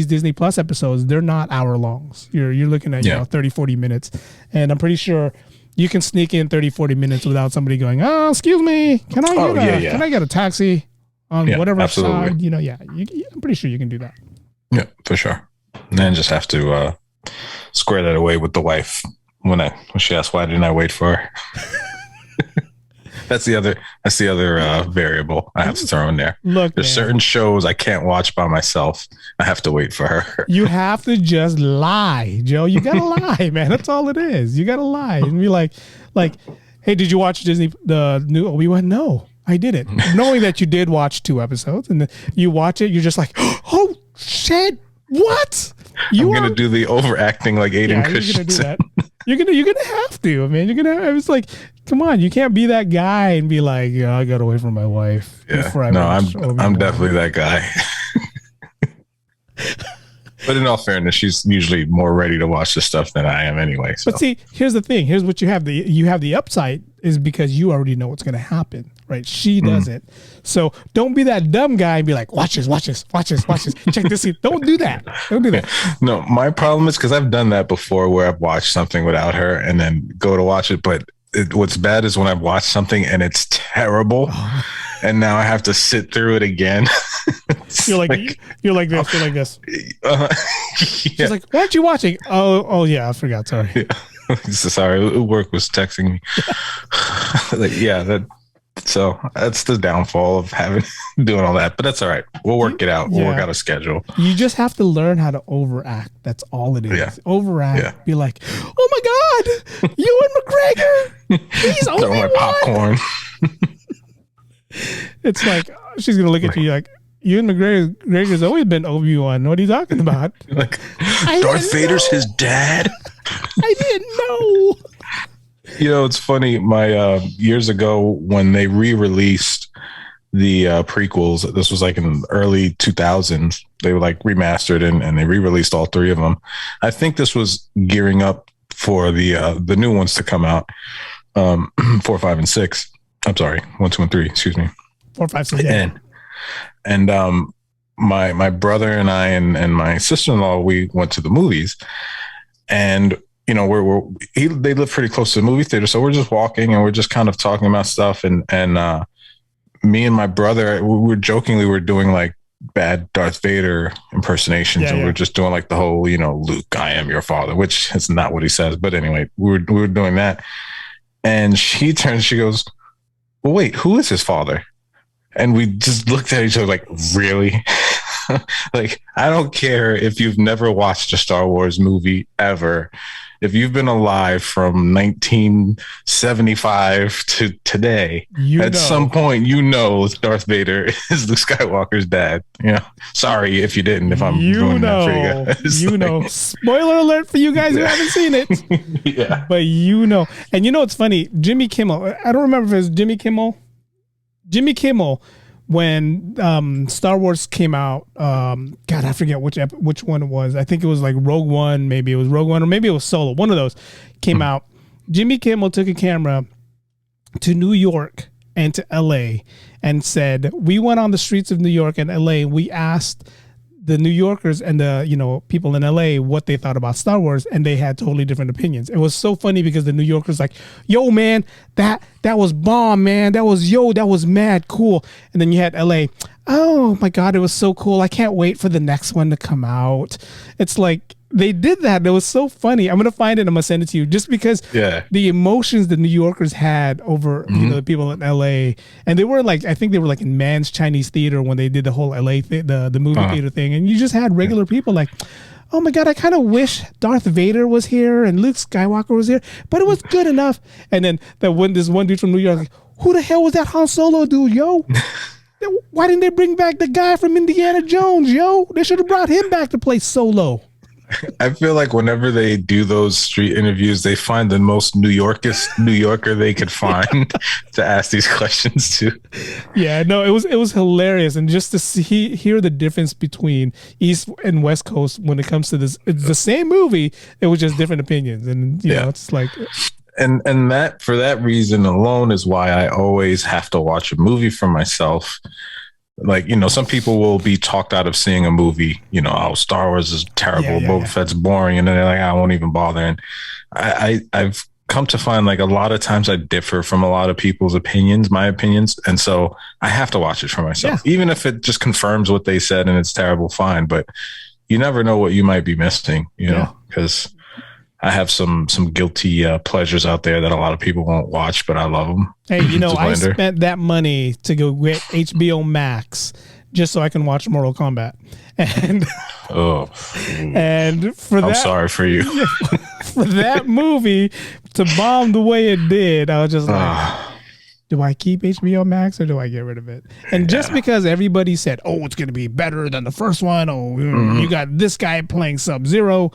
Disney Plus episodes, they're not hour longs. You're looking at, 30, 40 minutes. And I'm pretty sure you can sneak in 30, 40 minutes without somebody going, excuse me, can I get a taxi on whatever absolutely. side? You know, I'm pretty sure you can do that. Yeah, for sure. And then just have to square that away with the wife when she asks why didn't I wait for her. That's the other variable I have to throw in there. Look, there's certain shows I can't watch by myself. I have to wait for her. You have to just lie, Joe. You gotta lie, man. That's all it is. You gotta lie and be like, hey, did you watch the new Obi Wan? No, I didn't. Knowing that you did watch 2 episodes and then you watch it, you're just like, oh shit, what? I'm gonna do the overacting like Hayden Christensen. You're gonna do that. You're gonna have to, man. It's like, come on, you can't be that guy and be like, I got away from my wife. Yeah, I'm definitely that guy. But in all fairness, she's usually more ready to watch the stuff than I am anyway. So. But see, here's the thing. Here's what you have. You have the upside is because you already know what's going to happen, right? She doesn't. So don't be that dumb guy and be like, watch this. Check this. Don't do that. No, my problem is because I've done that before where I've watched something without her and then go to watch it. But what's bad is when I've watched something and it's terrible. And now I have to sit through it again. You're like this. She's like, why aren't you watching? Oh yeah, I forgot. Sorry. Yeah. Sorry, work was texting me. So that's the downfall of doing all that. But that's all right. We'll work it out. We'll work out a schedule. You just have to learn how to overact. That's all it is. Yeah. Overact. Yeah. Be like, oh my God, Ewan McGregor. He's Obi Wan. Throw my popcorn. It's like she's gonna look at you like Ewan McGregor's always been Obi Wan. What are you talking about? Like Darth Vader's his dad. I didn't know. You know, it's funny. My years ago when they re-released the prequels, this was like in early 2000s. They were like remastered and they re-released all three of them. I think this was gearing up for the new ones to come out. 4, 5, and 6. I'm sorry, 1, 2, and 3. Excuse me. 4, 5, 6. Yeah. And my brother and I and my sister-in-law, we went to the movies, and you know they live pretty close to the movie theater, so we're just walking and we're just kind of talking about stuff, and me and my brother we were doing like bad Darth Vader impersonations, and we're just doing like the whole, you know, Luke, I am your father, which is not what he says, but anyway, we were doing that, and she turns, she goes, well, wait, who is his father? And we just looked at each other like, really? Like, I don't care if you've never watched a Star Wars movie ever. If you've been alive from 1975 to today, some point, you know Darth Vader is Luke Skywalker's dad. You know, sorry if you didn't, if I'm doing that for you guys. You know, spoiler alert for you guys who haven't seen it. Yeah. But you know, and you know, it's funny, Jimmy Kimmel, I don't remember if it was Jimmy Kimmel, when Star Wars came out, God, I forget which one it was. I think it was like Rogue One, maybe it was Rogue One, or maybe it was Solo. One of those came out. Jimmy Kimmel took a camera to New York and to LA and said, we went on the streets of New York and LA. We asked the New Yorkers and the, you know, people in LA what they thought about Star Wars, and they had totally different opinions. It was so funny because the New Yorkers like, yo man, that was bomb, man. That was mad cool. And then you had LA, oh my God, it was so cool. I can't wait for the next one to come out. It's like they did that. It was so funny. I'm gonna find it. I'm gonna send it to you just because the emotions the New Yorkers had over you know, the people in LA, and they were like, I think they were like in Mann's Chinese Theater when they did the whole LA the movie theater thing, and you just had regular people like, oh my God, I kind of wish Darth Vader was here and Luke Skywalker was here, but it was good enough. And then this one dude from New York, like, who the hell was that Han Solo dude, yo? Why didn't they bring back the guy from Indiana Jones, yo? They should have brought him back to play Solo. I feel like whenever they do those street interviews, they find the most New Yorker they could find to ask these questions to. Yeah, no, it was hilarious, and just to hear the difference between East and West Coast when it comes to this, it's the same movie. It was just different opinions, and you know, it's like. And that for that reason alone is why I always have to watch a movie for myself. Like, you know, some people will be talked out of seeing a movie, you know, oh, Star Wars is terrible, Boba Fett's boring, and then they're like, I won't even bother. And I've come to find like a lot of times I differ from a lot of people's opinions, my opinions, and so I have to watch it for myself, even if it just confirms what they said and it's terrible, fine. But you never know what you might be missing, you know, because I have some guilty pleasures out there that a lot of people won't watch, but I love them. Hey, you know, I spent that money to go get HBO Max just so I can watch Mortal Kombat. And and for I'm sorry for you. For that movie to bomb the way it did, I was just like, do I keep HBO Max or do I get rid of it? And just because everybody said, oh, it's going to be better than the first one. Oh, you got this guy playing Sub-Zero.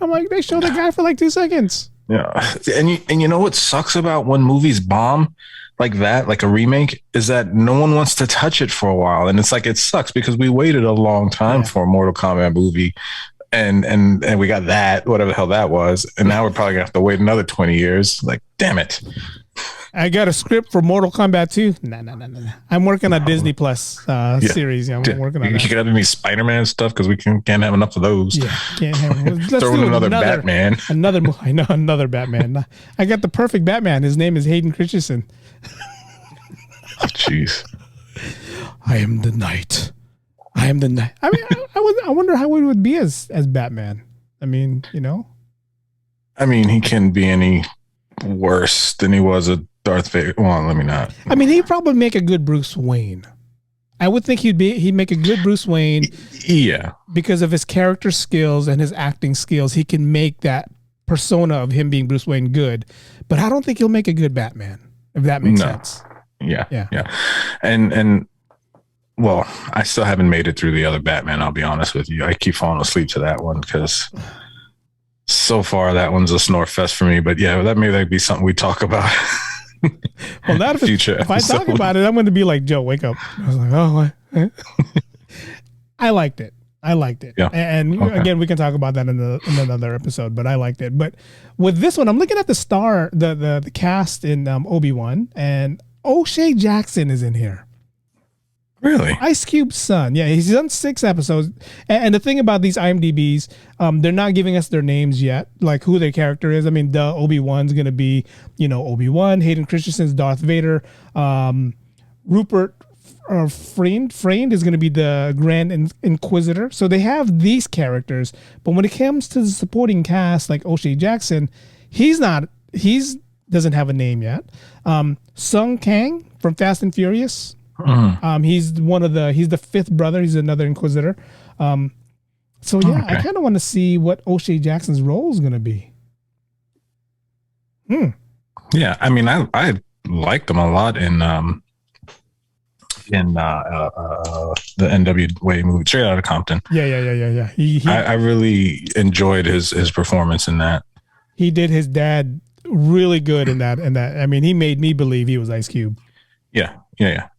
I'm like, they show the guy for like 2 seconds. Yeah. And you know what sucks about when movies bomb like that, like a remake, is that no one wants to touch it for a while. And it's like, it sucks because we waited a long time for a Mortal Kombat movie and we got that, whatever the hell that was. And now we're probably gonna have to wait another 20 years. Like, damn it. I got a script for Mortal Kombat 2. No. I'm working on Disney Plus series. Yeah, I'm working on that. You got any Spider-Man stuff because we can't have enough of those. Yeah, can't have. Let's throw in another Batman. Another Batman. I got the perfect Batman. His name is Hayden Christensen. Jeez. I am the knight. I mean, I wonder how it would be as Batman. I mean, you know. I mean, he can be any worse than he was a Darth Vader. Well, let me not. I mean, he'd probably make a good Bruce Wayne. I would think he'd make a good Bruce Wayne. Yeah. Because of his character skills and his acting skills, he can make that persona of him being Bruce Wayne good. But I don't think he'll make a good Batman, if that makes sense. Yeah. And well, I still haven't made it through the other Batman. I'll be honest with you. I keep falling asleep to that one because so far that one's a snore fest for me. But yeah, that may be something we talk about. Well, not if, if I talk about it, I'm going to be like, Joe, wake up. I was like, oh, what? I liked it. Yeah. And again, we can talk about that in another episode, but I liked it. But with this one, I'm looking at the cast in Obi Wan, and O'Shea Jackson is in here. Really? Ice Cube's son. Yeah, he's done 6 episodes. And the thing about these IMDb's, they're not giving us their names yet, like who their character is. I mean, Obi-Wan's going to be, Obi-Wan. Hayden Christensen's Darth Vader. Rupert Friend is going to be the Grand Inquisitor. So they have these characters. But when it comes to the supporting cast, like O'Shea Jackson, he doesn't have a name yet. Sung Kang from Fast and Furious. He's the 5th brother. He's another Inquisitor. So yeah, okay. I kind of want to see what O'Shea Jackson's role is going to be. Yeah, I mean, I liked him a lot in the NWA movie, Straight Outta Compton. Yeah. I really enjoyed his performance in that. He did his dad really good in that. I mean, he made me believe he was Ice Cube. Yeah.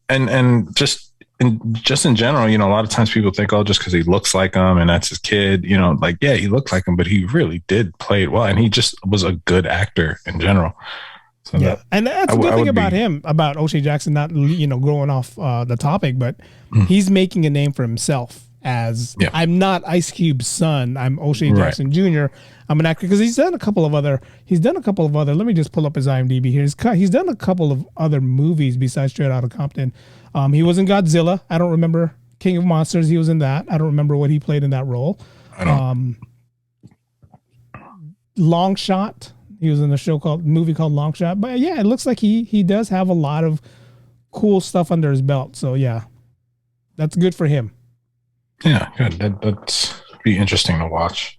And just in general, a lot of times people think, oh, just because he looks like him and that's his kid, like, yeah, he looked like him, but he really did play it well. And he just was a good actor in general. So yeah. And that's a good thing about him, about O'Shea Jackson, not, growing off the topic, but he's making a name for himself as I'm not Ice Cube's son. I'm O'Shea Jackson Jr. I'm an actor because he's done a couple of other, let me just pull up his IMDb here. He's done a couple of other movies besides Straight Outta Compton. He was in Godzilla. I don't remember. King of Monsters. He was in that. I don't remember what he played in that role. I don't. Long Shot. He was in a movie called Long Shot. But yeah, it looks like he does have a lot of cool stuff under his belt. So yeah, that's good for him. Yeah, good. That'd be interesting to watch.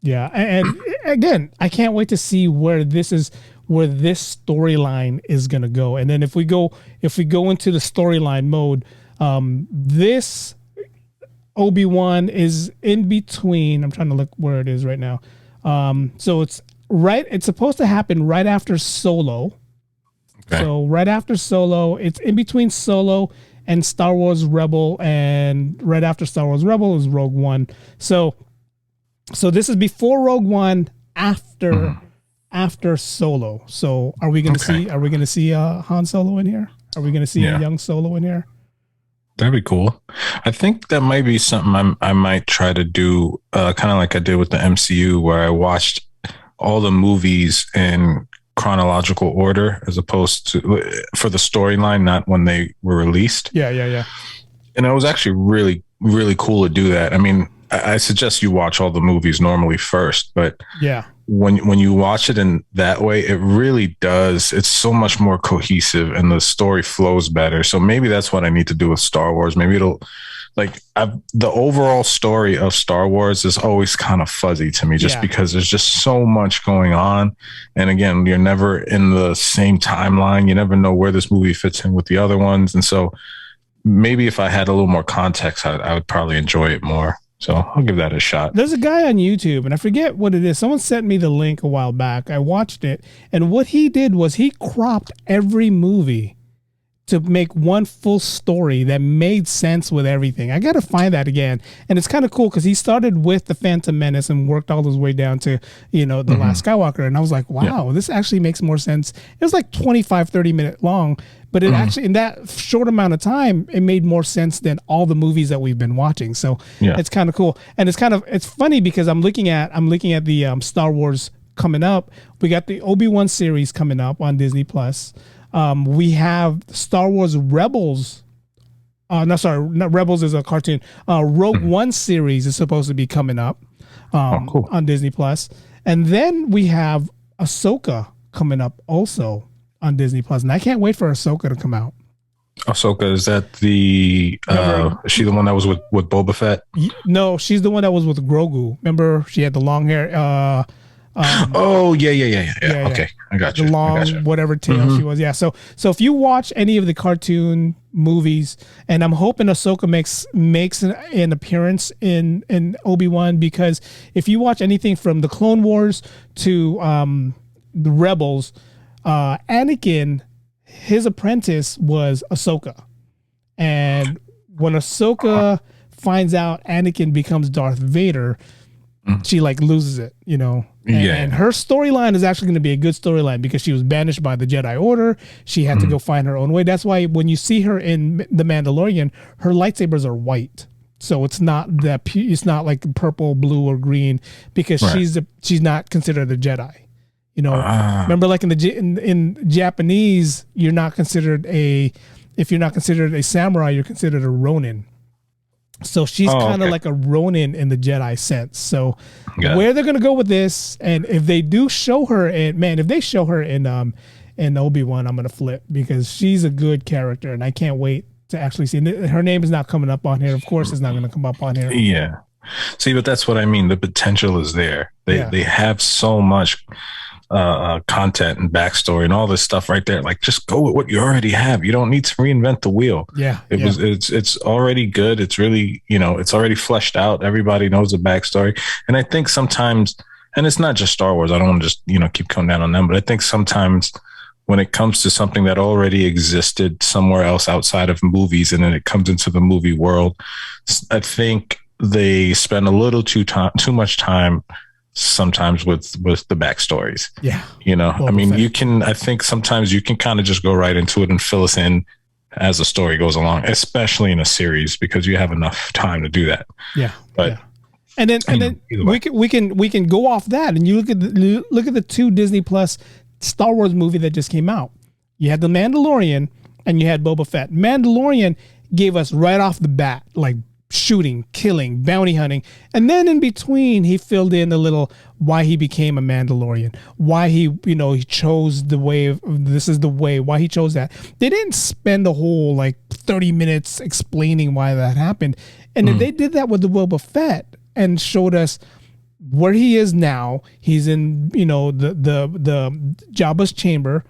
Yeah, and again, I can't wait to see where this storyline is gonna go. And then if we go into the storyline mode, this Obi-Wan is in between. I'm trying to look where it is right now. So it's supposed to happen right after Solo. Okay. So right after Solo, it's in between Solo and Star Wars Rebel, and right after Star Wars Rebel is Rogue One. So this is before Rogue One, after Solo. So are we going to see Han Solo in here? Are we going to see a young Solo in here? That'd be cool. I think that might be something I might try to do, kind of like I did with the MCU, where I watched all the movies in chronological order as opposed to for the storyline, not when they were released. Yeah. And it was actually really, really cool to do that. I mean, I suggest you watch all the movies normally first, but yeah, when you watch it in that way, it really does. It's so much more cohesive and the story flows better. So maybe that's what I need to do with Star Wars. Maybe it'll the overall story of Star Wars is always kind of fuzzy to me just because there's just so much going on. And again, you're never in the same timeline. You never know where this movie fits in with the other ones. And so maybe if I had a little more context, I would probably enjoy it more. So I'll give that a shot. There's a guy on YouTube, and I forget what it is. Someone sent me the link a while back. I watched it, and what he did was he cropped every movie to make one full story that made sense with everything. I got to find that again. And it's kind of cool because he started with The Phantom Menace and worked all his way down to, The Last Skywalker. And I was like, wow, this actually makes more sense. It was like 25, 30 minute long, but it actually, in that short amount of time, it made more sense than all the movies that we've been watching. So it's kind of cool. And it's funny because I'm looking at the Star Wars coming up. We got the Obi-Wan series coming up on Disney Plus. We have Star Wars Rebels. Not Rebels is a cartoon. Rogue One series is supposed to be coming up cool. on Disney Plus. And then we have Ahsoka coming up also on Disney Plus. And I can't wait for Ahsoka to come out. Ahsoka, is that is she the one that was with Boba Fett? No, she's the one that was with Grogu. Remember, she had the long hair. Yeah. Okay, I got you. The long whatever tail she was. Yeah. So if you watch any of the cartoon movies, and I'm hoping Ahsoka makes an appearance in Obi-Wan, because if you watch anything from the Clone Wars to the Rebels, Anakin, his apprentice was Ahsoka, and when Ahsoka finds out Anakin becomes Darth Vader, she like loses it, you know. And her storyline is actually going to be a good storyline, because she was banished by the Jedi Order. She had to go find her own way. That's why when you see her in The Mandalorian, her lightsabers are white. So it's not it's not like purple, blue, or green, because she's not considered a Jedi. You know, remember, like in Japanese, you're not considered if you're not considered a samurai, you're considered a Ronin. So she's kind of like a Ronin in the Jedi sense. So where they're gonna go with this, and if they do show her if they show her in Obi-Wan, I'm gonna flip, because she's a good character, and I can't wait to actually see. Her name is not coming up on here. Of course, it's not gonna come up on here. Yeah. See, but that's what I mean. The potential is there. They have so much content and backstory and all this stuff right there. Like, just go with what you already have. You don't need to reinvent the wheel. It's already good. It's really, it's already fleshed out. Everybody knows the backstory. And I think sometimes, and it's not just Star Wars, I don't want to just, keep coming down on them, but I think sometimes when it comes to something that already existed somewhere else outside of movies, and then it comes into the movie world, I think they spend a little too much time sometimes with the backstories. I think sometimes you can kind of just go right into it and fill us in as the story goes along, especially in a series, because you have enough time to do that. And then we can go off that, and you look at the 2 Disney Plus Star Wars movie that just came out. You had The Mandalorian and you had Boba Fett. Mandalorian gave us right off the bat, like, shooting, killing, bounty hunting, and then in between he filled in a little why he became a Mandalorian, why he chose the way of, this is the way, why he chose that. They didn't spend the whole 30 minutes explaining why that happened, and if they did that with the Boba Fett and showed us where he is now, he's in the Jabba's chamber.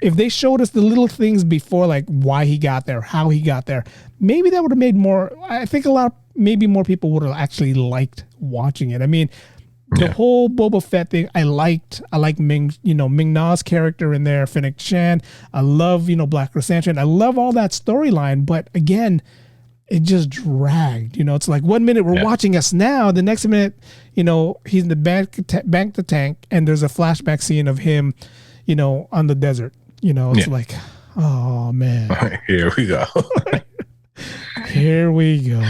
If they showed us the little things before, like why he got there, how he got there, maybe that would have made more. I think maybe more people would have actually liked watching it. I mean, the whole Boba Fett thing, I like Ming-Na's character in there, Fennec Shan. I love, Black Chrysanthemum. I love all that storyline, but again, it just dragged. It's like 1 minute we're watching us now, the next minute, he's in the bank the tank, and there's a flashback scene of him, on the desert. It's like, oh man. Here we go. Here we go.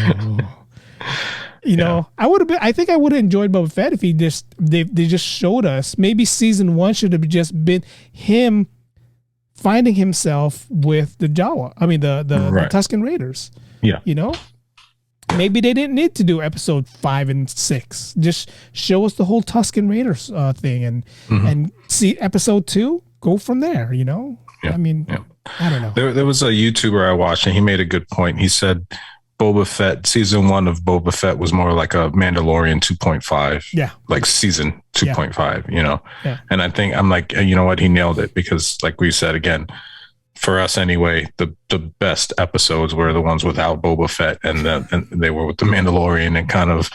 I think I would have enjoyed Boba Fett if they just showed us. Maybe season 1 should have just been him finding himself with the Jawa. I mean the Tusken Raiders. Yeah. Maybe they didn't need to do episode 5 and 6. Just show us the whole Tusken Raiders thing, and see episode 2. Go from there. I mean, I don't know. There was a YouTuber I watched, and he made a good point. He said Boba Fett, season 1 of Boba Fett was more like a Mandalorian 2.5. Yeah. Like season 2.5, Yeah. And I think I'm like, you know what? He nailed it, because like we said, again, for us anyway, the best episodes were the ones without Boba Fett, and they were with the Mandalorian, and kind of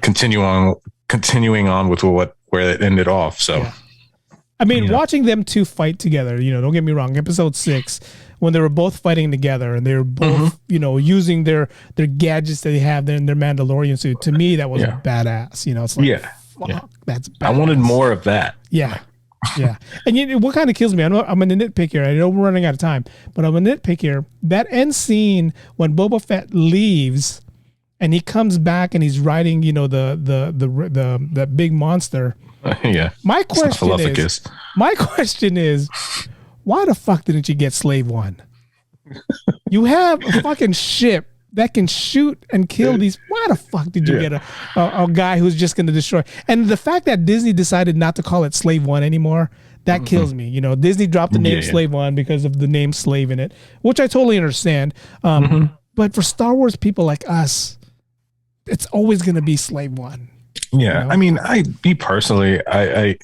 continuing on with where it ended off. So, I mean, watching them 2 fight together, don't get me wrong. Episode 6, when they were both fighting together and they were both, using their gadgets that they have in their Mandalorian suit. To me, that was badass. It's like, fuck, that's badass. I wanted more of that. Yeah. Yeah. And what kind of kills me, I'm going to nitpick here. I know we're running out of time, but I'm going to nitpick here. That end scene when Boba Fett leaves and he comes back and he's riding, the big monster. My question is, why the fuck didn't you get Slave One? You have a fucking ship that can shoot and kill these. Why the fuck did you get a guy who's just going to destroy? And the fact that Disney decided not to call it Slave One anymore, that kills me. Disney dropped the name Slave One because of the name slave in it, which I totally understand. But for Star Wars people like us, it's always going to be Slave One. Yeah. I mean, me personally, I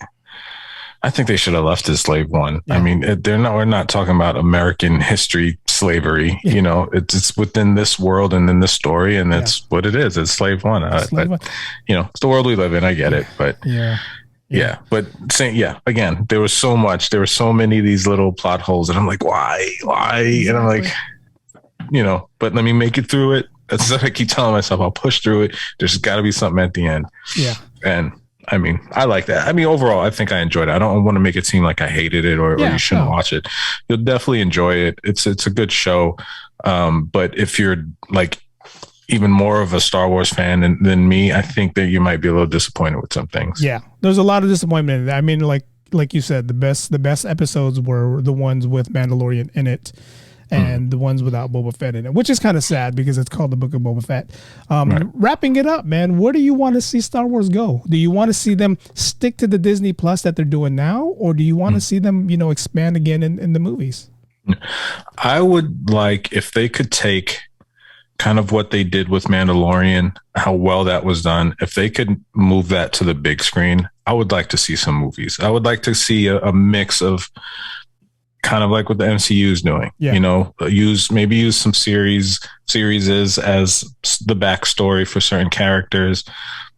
think they should have left as Slave One. I mean, we're not talking about American history slavery. You know, it's within this world and in this story, and that's what it is. It's slave one. You know, it's the world we live in. I get it, but but again, there was so much. There were so many of these little plot holes, and I'm like, why? Exactly. And I'm like, you know, but let me make it through it. That's what I keep telling myself. I'll push through it. There's got to be something at the end. Yeah, and I mean, I like that. I mean, overall, I think I enjoyed it. I don't want to make it seem like I hated it or you shouldn't watch it. You'll definitely enjoy it. It's a good show. But if you're like even more of a Star Wars fan than me, I think that you might be a little disappointed with some things. Yeah, there's a lot of disappointment in that. I mean, like you said, the best episodes were the ones with Mandalorian in it. And the ones without Boba Fett in it, which is kind of sad because it's called the Book of Boba Fett. Wrapping it up, man, where do you want to see Star Wars go? Do you want to see them stick to the Disney Plus that they're doing now? Or do you want to see them, you know, expand again in the movies? I would like if they could take kind of what they did with Mandalorian, how well that was done. If they could move that to the big screen, I would like to see some movies. I would like to see a mix of kind of like what the MCU is doing, you know, use some series as the backstory for certain characters,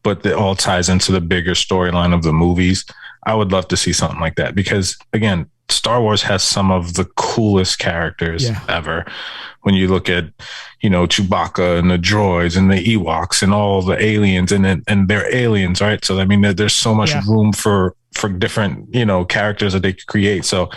but it all ties into the bigger storyline of the movies. I would love to see something like that because again, Star Wars has some of the coolest characters ever. When you look at, you know, Chewbacca and the droids and the Ewoks and all the aliens and they're aliens, right? So, I mean, there's so much room for different, you know, characters that they could create. So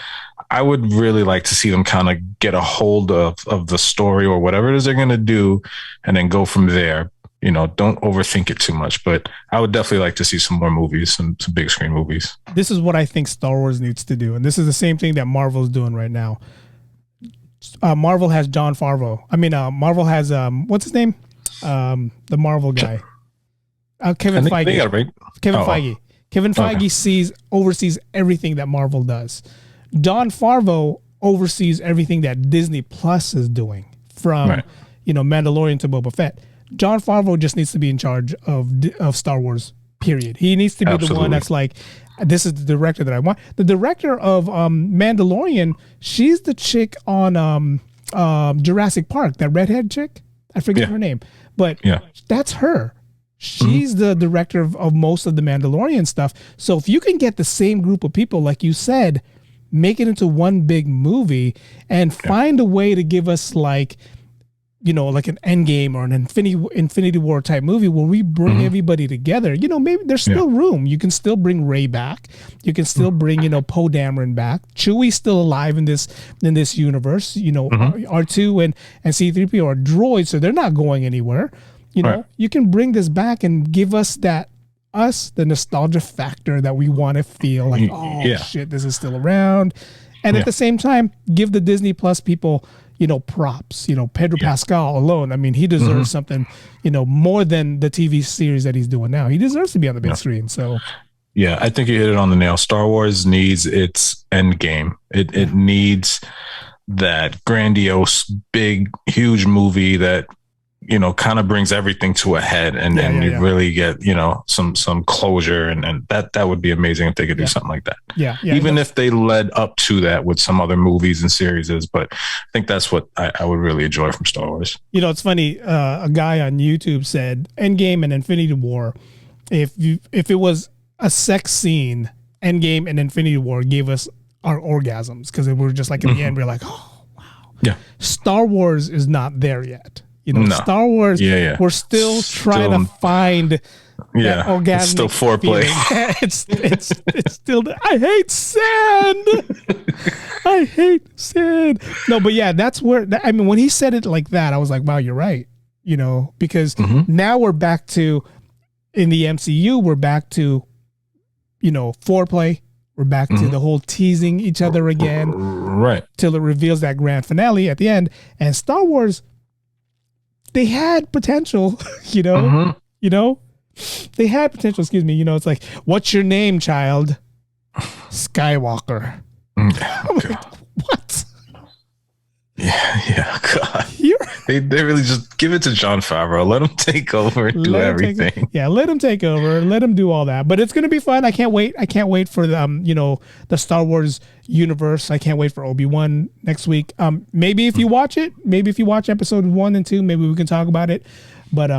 I would really like to see them kind of get a hold of the story or whatever it is they're going to do and then go from there. You know, don't overthink it too much, but I would definitely like to see some more movies, some big screen movies. This is what I think Star Wars needs to do. And this is the same thing that Marvel's doing right now. Marvel has Jon Favreau. I mean, Marvel has, what's his name? The Marvel guy. Kevin Feige. They got it right. Kevin Feige. Kevin Feige oversees everything that Marvel does. Jon Favreau oversees everything that Disney Plus is doing from, you know, Mandalorian to Boba Fett. Jon Favreau just needs to be in charge of Star Wars, period. He needs to be the one that's like, this is the director that I want. The director of Mandalorian, she's the chick on Jurassic Park, that redhead chick. I forget her name, but that's her. She's the director of most of the Mandalorian stuff. So if you can get the same group of people, like you said, make it into one big movie and find a way to give us like, you know, like an Endgame or an Infinity War type movie where we bring everybody together. You know, maybe there's still room. You can still bring Rey back. You can still bring, you know, Poe Dameron back. Chewie's still alive in this universe. You know, R2 and C-3PO are droids, so they're not going anywhere. You know, you can bring this back and give us the nostalgia factor that we want to feel like, shit, this is still around. And at the same time, give the Disney Plus people, you know, props. You know, Pedro Pascal alone, I mean, he deserves something, you know, more than the TV series that he's doing now. He deserves to be on the big screen. So, yeah, I think you hit it on the nail. Star Wars needs its end game. It needs that grandiose, big, huge movie that, you know, kind of brings everything to a head and you really get, you know, some closure and that would be amazing if they could do something like that. Even if they led up to that with some other movies and series, but I think that's what I would really enjoy from Star Wars. You know, it's funny. A guy on YouTube said Endgame and Infinity War, if it was a sex scene, Endgame and Infinity War gave us our orgasms because we were just like in the end, we're like, oh, wow. Yeah. Star Wars is not there yet. You know, Star Wars, we're still trying to find that orgasmic. It's still foreplay. it's still, I hate sand. No, but yeah, that's where, I mean, when he said it like that, I was like, wow, you're right. You know, because now we're back to, in the MCU, we're back to, you know, foreplay. We're back to the whole teasing each other again. Right. Till it reveals that grand finale at the end. And Star Wars, they had potential, you know, they had potential. Excuse me. You know, it's like, what's your name, child? Skywalker. I'm like, what? Yeah. God. They really just give it to Jon Favreau. Let him take over and do everything. Let him take over. Let him do all that. But it's gonna be fun. I can't wait. I can't wait for the the Star Wars universe. I can't wait for Obi Wan next week. Maybe if you watch it, maybe if you watch episode 1 and 2, maybe we can talk about it. But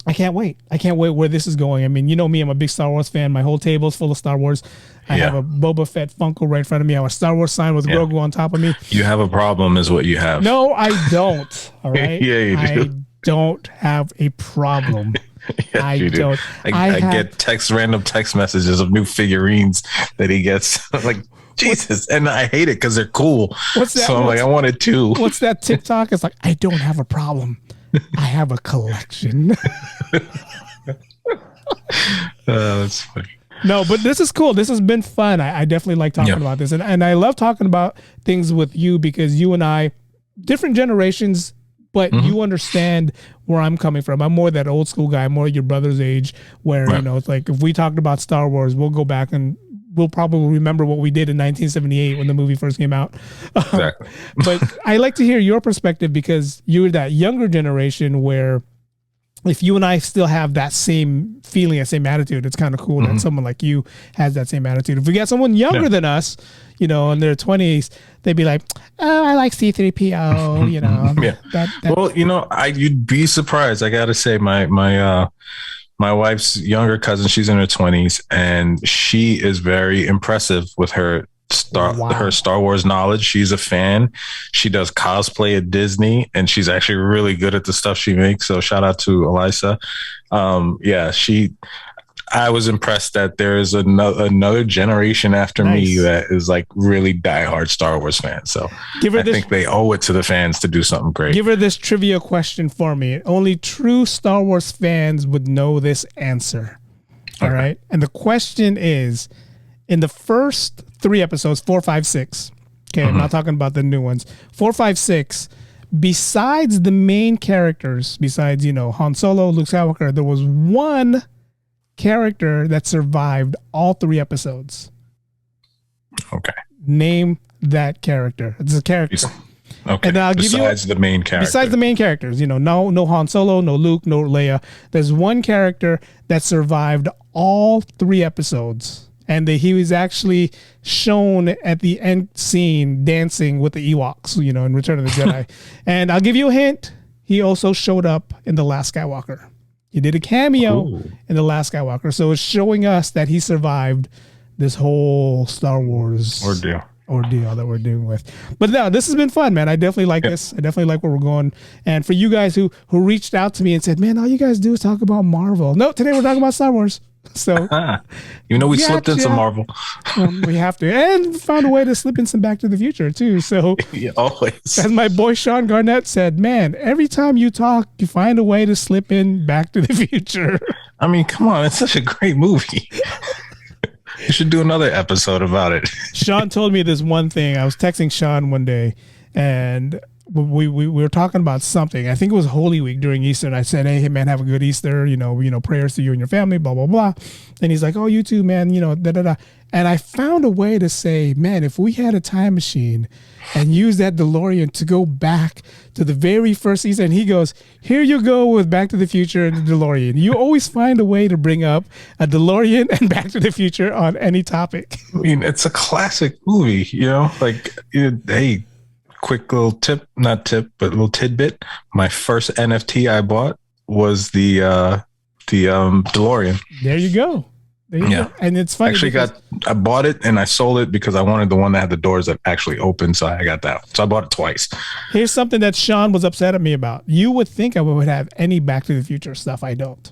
I can't wait. I can't wait where this is going. I mean, you know me, I'm a big Star Wars fan. My whole table is full of Star Wars. I have a Boba Fett Funko right in front of me. I have a Star Wars sign with Grogu on top of me. You have a problem is what you have. No, I don't. All right? Yeah, you do. I don't have a problem. Yes, I you do. don't. I get random text messages of new figurines that he gets. I'm like, Jesus. And I hate it because they're cool. What's that? So I'm like, I want it too. What's that TikTok? It's like, I don't have a problem. I have a collection. That's funny. No, but this is cool. This has been fun. I definitely like talking about this. And I love talking about things with you because you and I, different generations, but you understand where I'm coming from. I'm more that old school guy, more your brother's age, where, it's like if we talked about Star Wars, we'll go back and we'll probably remember what we did in 1978 when the movie first came out. Exactly. But I like to hear your perspective because you're that younger generation where if you and I still have that same feeling, that same attitude, it's kind of cool that someone like you has that same attitude. If we got someone younger than us, in their 20s, they'd be like, oh, I like C-3PO, Well, you'd be surprised. I got to say my wife's younger cousin, she's in her 20s, and she is very impressive with her Star Wars knowledge. She's a fan. She does cosplay at Disney, and she's actually really good at the stuff she makes. So shout out to Elisa. I was impressed that there is another generation after me that is like really diehard Star Wars fans. So I think they owe it to the fans to do something great. Give her this trivia question for me. Only true Star Wars fans would know this answer. All right. And the question is, in the first 3 episodes, 4, 5, 6. Okay, I'm not talking about the new ones. 4, 5, 6. Besides the main characters, besides Han Solo, Luke Skywalker, there was one character that survived all 3 episodes. Okay. Name that character. It's a character. Okay. And I'll besides the main character. Besides the main characters, no Han Solo, no Luke, no Leia. There's one character that survived all 3 episodes. And he was actually shown at the end scene dancing with the Ewoks, in Return of the Jedi. And I'll give you a hint. He also showed up in The Last Skywalker. He did a cameo in The Last Skywalker. So it's showing us that he survived this whole Star Wars ordeal that we're dealing with. But no, this has been fun, man. I definitely like this. I definitely like where we're going. And for you guys who reached out to me and said, man, all you guys do is talk about Marvel. No, today we're talking about Star Wars. So we slipped in some Marvel. We have to, and found a way to slip in some Back to the Future too. So always, as my boy Sean Garnett said, man, every time you talk, you find a way to slip in Back to the Future. I mean, come on, it's such a great movie. You should do another episode about it. Sean told me this one thing. I was texting Sean one day, and we were talking about something. I think it was Holy Week during Easter, and I said, hey man, have a good Easter, prayers to you and your family, blah blah blah. And he's like, oh, you too, man, da da da. And I found a way to say, man, if we had a time machine and use that DeLorean to go back to the very first Easter, and he goes, here you go with Back to the Future and the DeLorean. You always find a way to bring up a DeLorean and Back to the Future on any topic. I mean, it's a classic movie, hey, quick little little tidbit. My first NFT I bought was the DeLorean. There you go. Go. And it's funny. I bought it and I sold it because I wanted the one that had the doors that actually open. So I got that. So I bought it twice. Here's something that Sean was upset at me about. You would think I would have any Back to the Future stuff. I don't.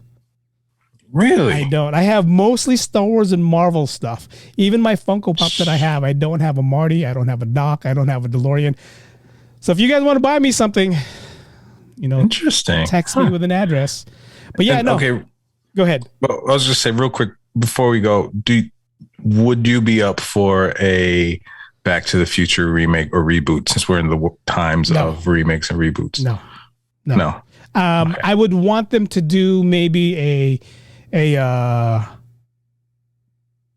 Really? I don't. I have mostly Star Wars and Marvel stuff. Even my Funko Pop that I have, I don't have a Marty. I don't have a Doc. I don't have a DeLorean. So if you guys want to buy me something, interesting. Text me with an address. But okay. Go ahead. Well, I was just say real quick before we go, would you be up for a Back to the Future remake or reboot since we're in the times of remakes and reboots? No. Okay. I would want them to do maybe a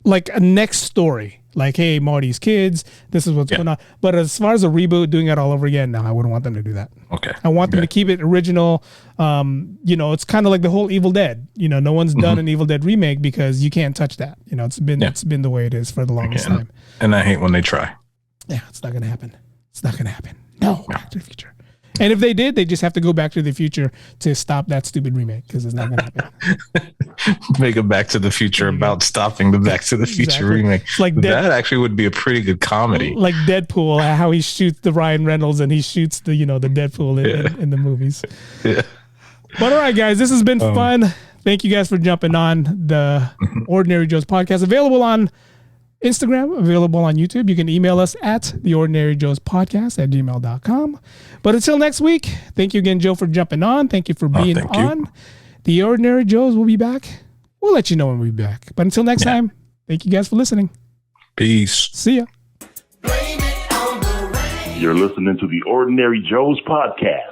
like a next story. Like, hey, Marty's kids, this is what's going on. But as far as a reboot, doing it all over again, no, I wouldn't want them to do that. Okay. I want them to keep it original. It's kind of like the whole Evil Dead. No one's done an Evil Dead remake because you can't touch that. It's been the way it is for the longest time. And I hate when they try. Yeah, it's not going to happen. It's not going to happen. No, Back to the Future. And if they did, they just have to go Back to the Future to stop that stupid remake because it's not going to happen. Make a Back to the Future about stopping the Back to the Future remake. It's like that actually would be a pretty good comedy. Like Deadpool, how he shoots the Ryan Reynolds and he shoots the Deadpool in the movies. Yeah. But all right, guys, this has been fun. Thank you guys for jumping on the Ordinary Joe's podcast. Available on Instagram, available on YouTube. You can email us at theordinaryjoespodcast@gmail.com. But until next week, thank you again, Joe, for jumping on. Thank you for being on. The Ordinary Joes will be back. We'll let you know when we'll be back. But until next time, thank you guys for listening. Peace. See ya. You're listening to the Ordinary Joe's podcast.